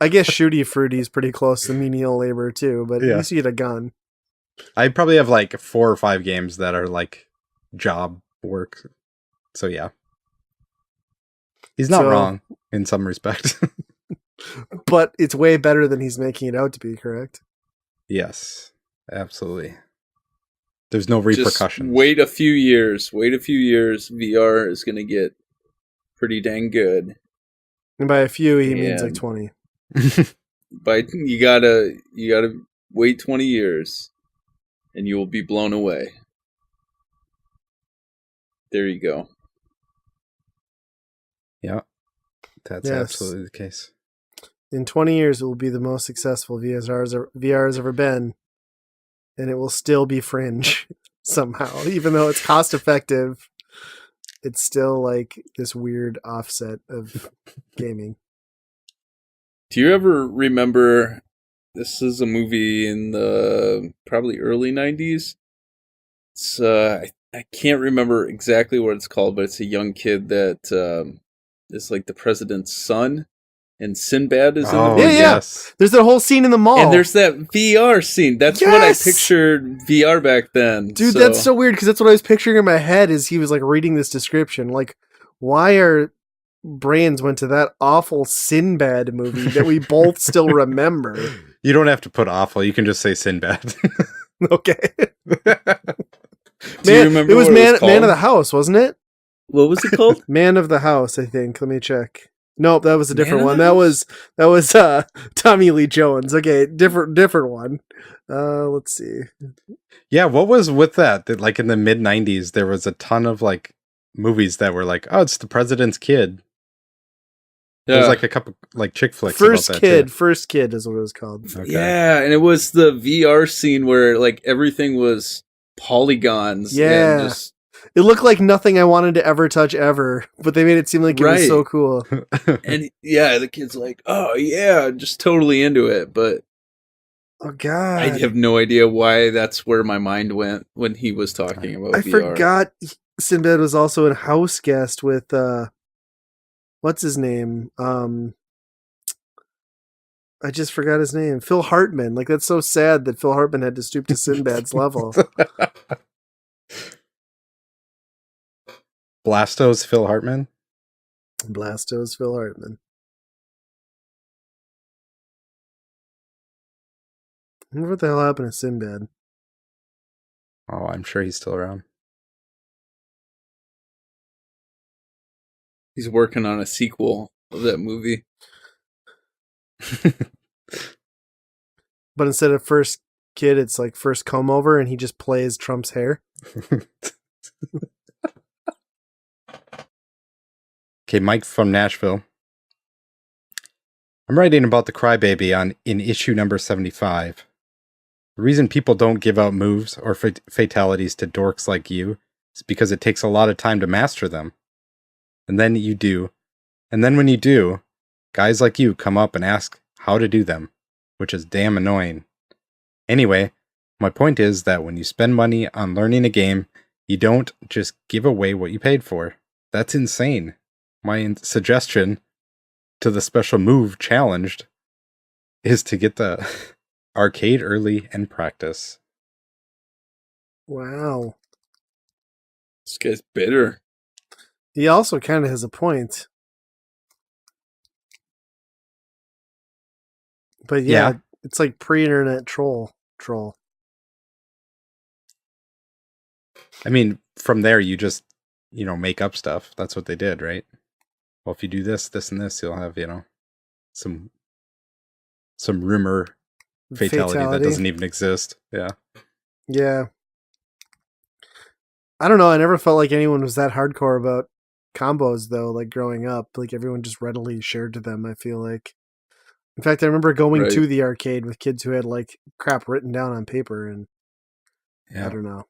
Speaker 1: I guess Shooty Fruity is pretty close to menial labor too, but
Speaker 2: Yeah.
Speaker 1: you see it a gun.
Speaker 2: I probably have like 4 or 5 games that are like job work. So yeah. He's not
Speaker 1: So-
Speaker 2: wrong in some respects.
Speaker 1: But it's way better than he's making it out to be, correct?
Speaker 2: Yes, absolutely. There's no
Speaker 3: Just
Speaker 2: repercussions.
Speaker 3: wait a few years. VR is going to get pretty dang good.
Speaker 1: And by a few, he means like
Speaker 3: And-
Speaker 1: 20.
Speaker 3: But you gotta wait 20 years, and you will be blown away. There you go.
Speaker 2: Yeah, that's
Speaker 1: Yes.
Speaker 2: absolutely the case.
Speaker 1: In 20 years, it will be the most successful VR has ever been. And it will still be fringe somehow. Even though it's cost effective, it's still like this weird offset of gaming.
Speaker 3: Do you ever remember? This is a movie in the probably early 90s. It's I can't remember exactly what it's called, but it's a young kid that is like the president's son, and Sinbad is in the
Speaker 2: Oh,
Speaker 3: movie.
Speaker 1: Yeah, yeah.
Speaker 2: yes.
Speaker 1: There's that whole scene in the mall.
Speaker 3: And there's that VR scene. That's what I
Speaker 1: Yes!
Speaker 3: pictured VR back then.
Speaker 1: Dude, that's so weird because that's what I was picturing in my head as he was like reading this description. Like, why our brains went to that awful Sinbad movie that we both still remember?
Speaker 2: You don't have to put awful. You can just say Sinbad.
Speaker 1: Okay.
Speaker 3: Do you
Speaker 1: Man,
Speaker 3: remember
Speaker 1: it was
Speaker 3: what
Speaker 1: Man
Speaker 3: called?
Speaker 1: of the House, wasn't it?
Speaker 3: What was it called?
Speaker 1: Man of the House, I think. Let me check. Nope, that was a different
Speaker 3: Man
Speaker 1: one.
Speaker 3: of the
Speaker 1: That
Speaker 3: House?
Speaker 1: was Tommy Lee Jones. Okay, different one. Let's see.
Speaker 2: Yeah, what was with that? That like in the mid 90s, there was a ton of like movies that were like, oh, it's the president's kid. There's like a couple like chick flicks.
Speaker 1: First
Speaker 2: about that
Speaker 1: Kid.
Speaker 2: too.
Speaker 1: First Kid is what it was called.
Speaker 2: Okay.
Speaker 3: Yeah, and it was the VR scene where like everything was polygons.
Speaker 1: Yeah.
Speaker 3: And just
Speaker 1: It looked like nothing I wanted to ever touch ever, but they made it seem like it was so
Speaker 3: Right.
Speaker 1: cool.
Speaker 3: and yeah, the kid's like, oh yeah, just totally into it. But
Speaker 1: Oh God,
Speaker 3: I have no idea why that's where my mind went when he was talking about
Speaker 1: I
Speaker 3: VR.
Speaker 1: forgot Sinbad was also a house guest with what's his name? I just forgot his name. Phil Hartman. Like that's so sad that Phil Hartman had to stoop to Sinbad's level.
Speaker 2: Blasto's Phil Hartman.
Speaker 1: Blasto's Phil Hartman. I wonder what the hell happened to Sinbad.
Speaker 2: Oh, I'm sure he's still around.
Speaker 3: He's working on a sequel of that movie.
Speaker 1: But instead of First Kid, it's like First Comb Over, and he just plays Trump's hair.
Speaker 2: Okay, Mike from Nashville. I'm writing about the Crybaby in issue number 75. The reason people don't give out moves or fatalities to dorks like you is because it takes a lot of time to master them. And then you do. And then when you do, guys like you come up and ask how to do them, which is damn annoying. Anyway, my point is that when you spend money on learning a game, you don't just give away what you paid for. That's insane. My suggestion to the special move challenged is to get the arcade early and practice.
Speaker 1: Wow.
Speaker 3: This guy's bitter.
Speaker 1: He also kind of has a point. But yeah, it's like pre-internet troll.
Speaker 2: I mean, from there you just, make up stuff. That's what they did, right? Well, if you do this, this, and this, you'll have, some rumor fatality that doesn't even exist. Yeah.
Speaker 1: Yeah. I don't know. I never felt like anyone was that hardcore about combos, though, like growing up. Like everyone just readily shared to them, I feel like. In fact, I remember going to the arcade with kids who had like crap written down on paper, and I don't know.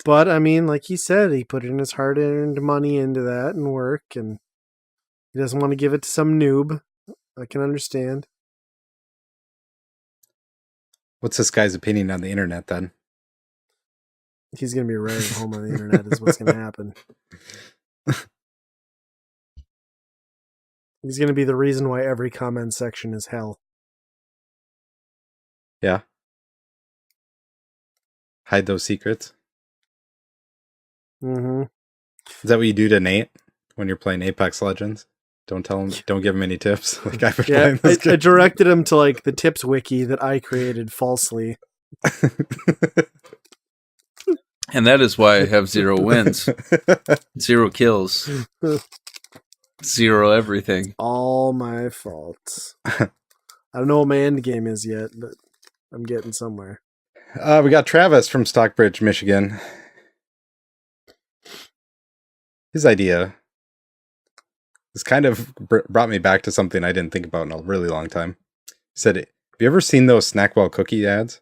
Speaker 1: But I mean, like he said, he put in his hard-earned money into that and work, and he doesn't want to give it to some noob. I can understand.
Speaker 2: What's this guy's opinion on the internet then?
Speaker 1: He's going to be writing home on the internet is what's going to happen. He's going to be the reason why every comment section is hell.
Speaker 2: Yeah. Hide those secrets.
Speaker 1: Mm-hmm.
Speaker 2: Is that what you do to Nate when you're playing Apex Legends? Don't tell him. Don't give him any tips. Like I've been playing this game.
Speaker 1: I directed him to like the tips wiki that I created falsely.
Speaker 3: And that is why I have 0 wins, 0 kills, 0 everything.
Speaker 1: All my fault. I don't know what my end game is yet, but I'm getting somewhere.
Speaker 2: We got Travis from Stockbridge, Michigan. His idea this kind of brought me back to something I didn't think about in a really long time. He said, have you ever seen those Snackwell cookie ads?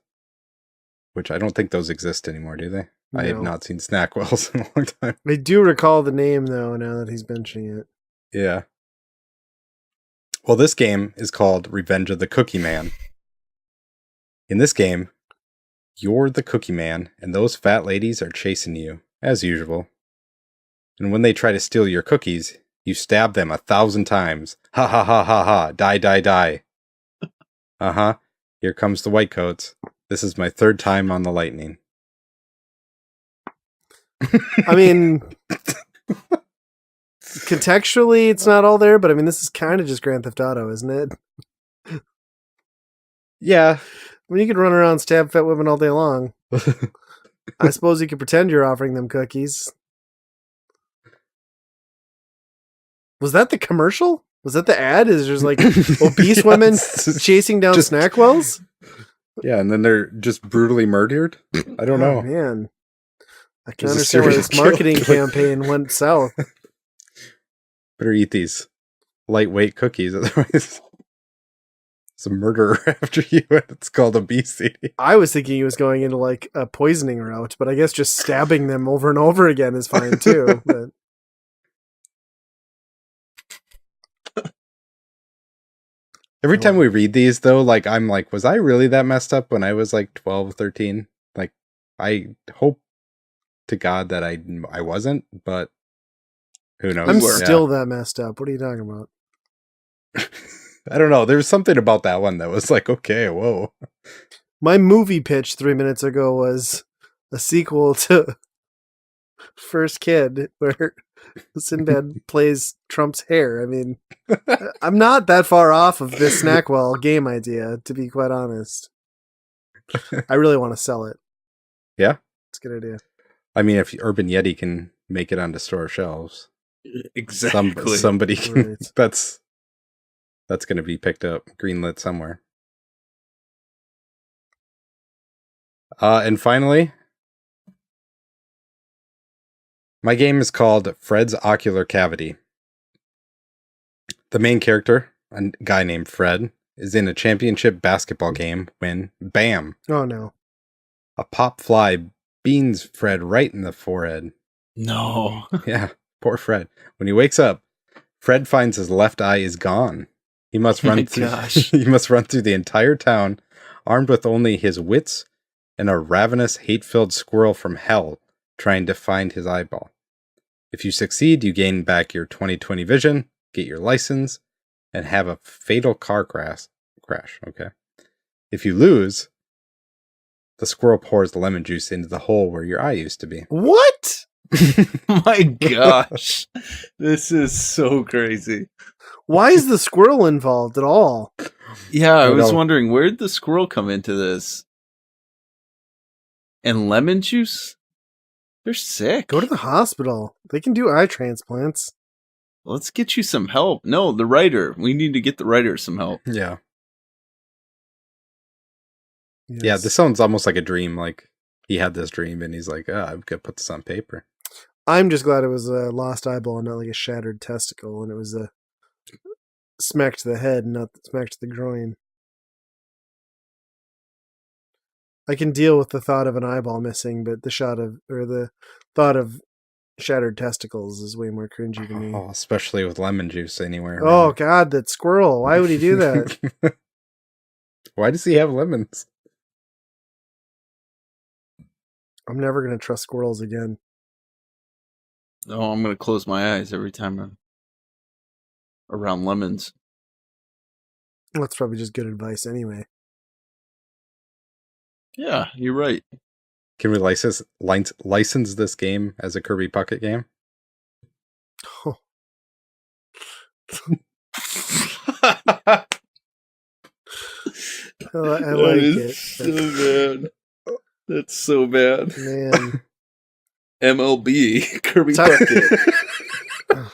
Speaker 2: Which I don't think those exist anymore, do they? No. I have not seen Snackwells in a long time.
Speaker 1: I do recall the name, though, now that he's mentioning it.
Speaker 2: Yeah. Well, this game is called Revenge of the Cookie Man. In this game, you're the Cookie Man, and those fat ladies are chasing you, as usual. And when they try to steal your cookies, you stab them 1,000 times. Ha ha ha ha ha. Die, die, die. Uh-huh. Here comes the white coats. This is my 3rd time on the lightning.
Speaker 1: I mean, contextually, it's not all there, but I mean, this is kind of just Grand Theft Auto, isn't it?
Speaker 2: Yeah.
Speaker 1: I mean, you could run around and stab fat women all day long. I suppose you could pretend you're offering them cookies. Was that the commercial? Was that the ad? Is there's like obese women chasing down Snackwells?
Speaker 2: Yeah, and then they're just brutally murdered? I don't know.
Speaker 1: Man. I can understand why this marketing campaign went south.
Speaker 2: Better eat these lightweight cookies, otherwise it's a murderer after you, and it's called obesity.
Speaker 1: I was thinking he was going into like a poisoning route, but I guess just stabbing them over and over again is fine too. But
Speaker 2: Every time we read these, though, like, I'm like, was I really that messed up when I was like 12, 13? Like, I hope to God that I wasn't, but who knows?
Speaker 1: I'm
Speaker 3: were.
Speaker 1: still that messed up. What are you talking about?
Speaker 2: I don't know. There's something about that one that was like, okay, whoa.
Speaker 1: My movie pitch 3 minutes ago was a sequel to First Kid, where Sinbad plays Trump's hair. I mean, I'm not that far off of this Snackwell game idea, to be quite honest. I really want to sell it.
Speaker 2: Yeah?
Speaker 1: It's a good idea.
Speaker 2: I mean, if Urban Yeti can make it onto store shelves,
Speaker 3: Exactly.
Speaker 2: somebody can,
Speaker 1: Right.
Speaker 2: that's going to be picked up, greenlit somewhere. And finally, my game is called Fred's Ocular Cavity. The main character, a guy named Fred, is in a championship basketball game when, bam,
Speaker 1: Oh no.
Speaker 2: a pop fly beans Fred right in the forehead.
Speaker 3: No.
Speaker 2: Yeah, poor Fred. When he wakes up, Fred finds his left eye is gone. He must run through
Speaker 3: gosh.
Speaker 2: he must run through the entire town, armed with only his wits and a ravenous, hate-filled squirrel from hell trying to find his eyeball. If you succeed, you gain back your 20/20 vision, get your license, and have a fatal car crash. Okay. If you lose, the squirrel pours the lemon juice into the hole where your eye used to be.
Speaker 1: What?
Speaker 3: My gosh. This is so crazy.
Speaker 1: Why is the squirrel involved at all?
Speaker 3: Yeah, I
Speaker 2: I
Speaker 3: was
Speaker 2: know.
Speaker 3: wondering, where did the squirrel come into this? And lemon juice? They're sick.
Speaker 1: Go to the hospital. They can do eye transplants.
Speaker 3: Let's get you some help. No, the writer. We need to get the writer some help.
Speaker 2: Yeah.
Speaker 1: Yes.
Speaker 2: Yeah, this sounds almost like a dream. Like, he had this dream and he's like, I've got to put this on paper.
Speaker 1: I'm just glad it was a lost eyeball and not like a shattered testicle, and it was a smack to the head, not smack to the groin. I can deal with the thought of an eyeball missing, but the thought of shattered testicles is way more cringy to me.
Speaker 2: Oh, especially with lemon juice anywhere.
Speaker 1: Oh
Speaker 2: around.
Speaker 1: God, that squirrel! Why would he do that?
Speaker 2: Why does he have lemons?
Speaker 1: I'm never gonna trust squirrels again.
Speaker 3: Oh, I'm going to close my eyes every time I'm around lemons.
Speaker 1: That's probably just good advice anyway.
Speaker 3: Yeah, you're right.
Speaker 2: Can we license this game as a Kirby Puckett game?
Speaker 1: Oh, I like it.
Speaker 3: So bad. That's so bad.
Speaker 1: Man,
Speaker 3: MLB, Kirby
Speaker 1: Talk-
Speaker 3: Puckett.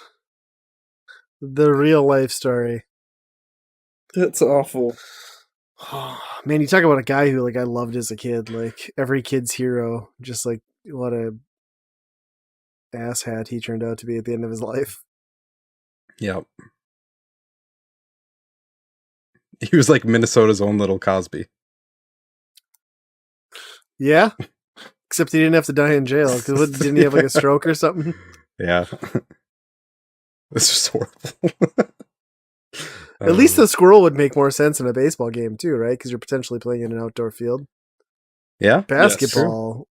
Speaker 1: the real life story.
Speaker 3: That's awful.
Speaker 1: Man, you talk about a guy who like I loved as a kid, like every kid's hero. Just like what a asshat he turned out to be at the end of his life.
Speaker 2: Yep. He was like Minnesota's own little Cosby.
Speaker 1: Yeah, except he didn't have to die in jail because didn't he have like a stroke or something?
Speaker 2: Yeah. This is horrible.
Speaker 1: At least the squirrel would make more sense in a baseball game too, right? Because you're potentially playing in an outdoor field.
Speaker 2: Yeah.
Speaker 1: Basketball,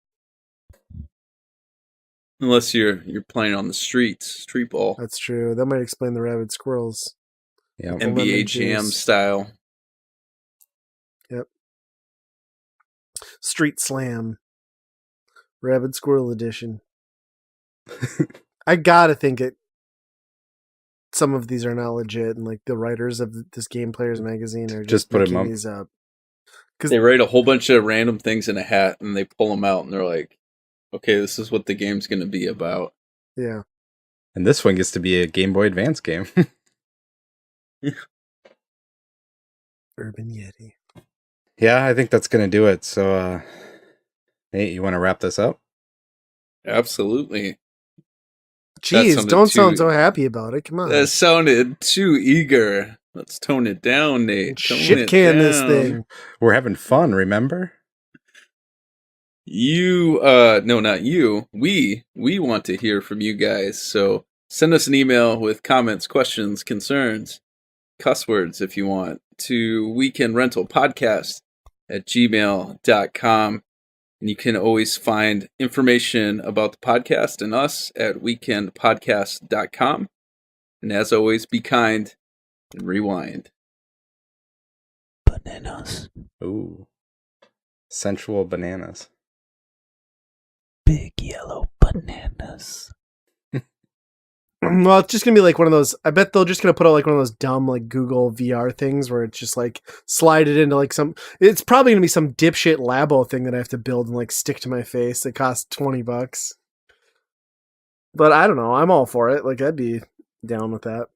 Speaker 3: Unless you're playing on the street ball,
Speaker 1: that's true. That might explain the rabid squirrels.
Speaker 2: Yeah.
Speaker 1: lemon
Speaker 3: NBA Jam
Speaker 1: juice.
Speaker 3: style.
Speaker 1: Yep. Street Slam, Rabid Squirrel Edition. I gotta think some of these are not legit, and like the writers of this Game Players magazine are
Speaker 2: Just put 'em
Speaker 1: making
Speaker 2: up.
Speaker 1: these up.
Speaker 3: They write a whole bunch of random things in a hat and they pull them out and they're like, okay, this is what the game's going to be about.
Speaker 1: Yeah.
Speaker 2: And this one gets to be a Game Boy Advance game.
Speaker 1: Urban Yeti.
Speaker 2: Yeah, I think that's going to do it. So, Nate, you want to wrap this up?
Speaker 3: Absolutely.
Speaker 1: Jeez,
Speaker 3: sounded
Speaker 1: don't
Speaker 3: too-
Speaker 1: sound so happy about it. Come on.
Speaker 3: That sounded too eager. Let's tone it down, Nate. Tone
Speaker 1: Shit
Speaker 3: it
Speaker 1: can this
Speaker 3: down.
Speaker 1: thing.
Speaker 2: We're having fun, remember?
Speaker 3: You, no, not you. We want to hear from you guys. So send us an email with comments, questions, concerns, cuss words if you want, to weekendrentalpodcast@gmail.com. And you can always find information about the podcast and us at weekendpodcast.com. And as always, be kind and rewind. Bananas.
Speaker 2: Ooh. Sensual bananas.
Speaker 3: Big yellow bananas.
Speaker 1: Well, it's just gonna be like one of those. I bet they're just gonna put out like one of those dumb like Google VR things where it's just like slide it into like some. It's probably gonna be some dipshit Labo thing that I have to build and like stick to my face that costs $20. But I don't know. I'm all for it. Like I'd be down with that.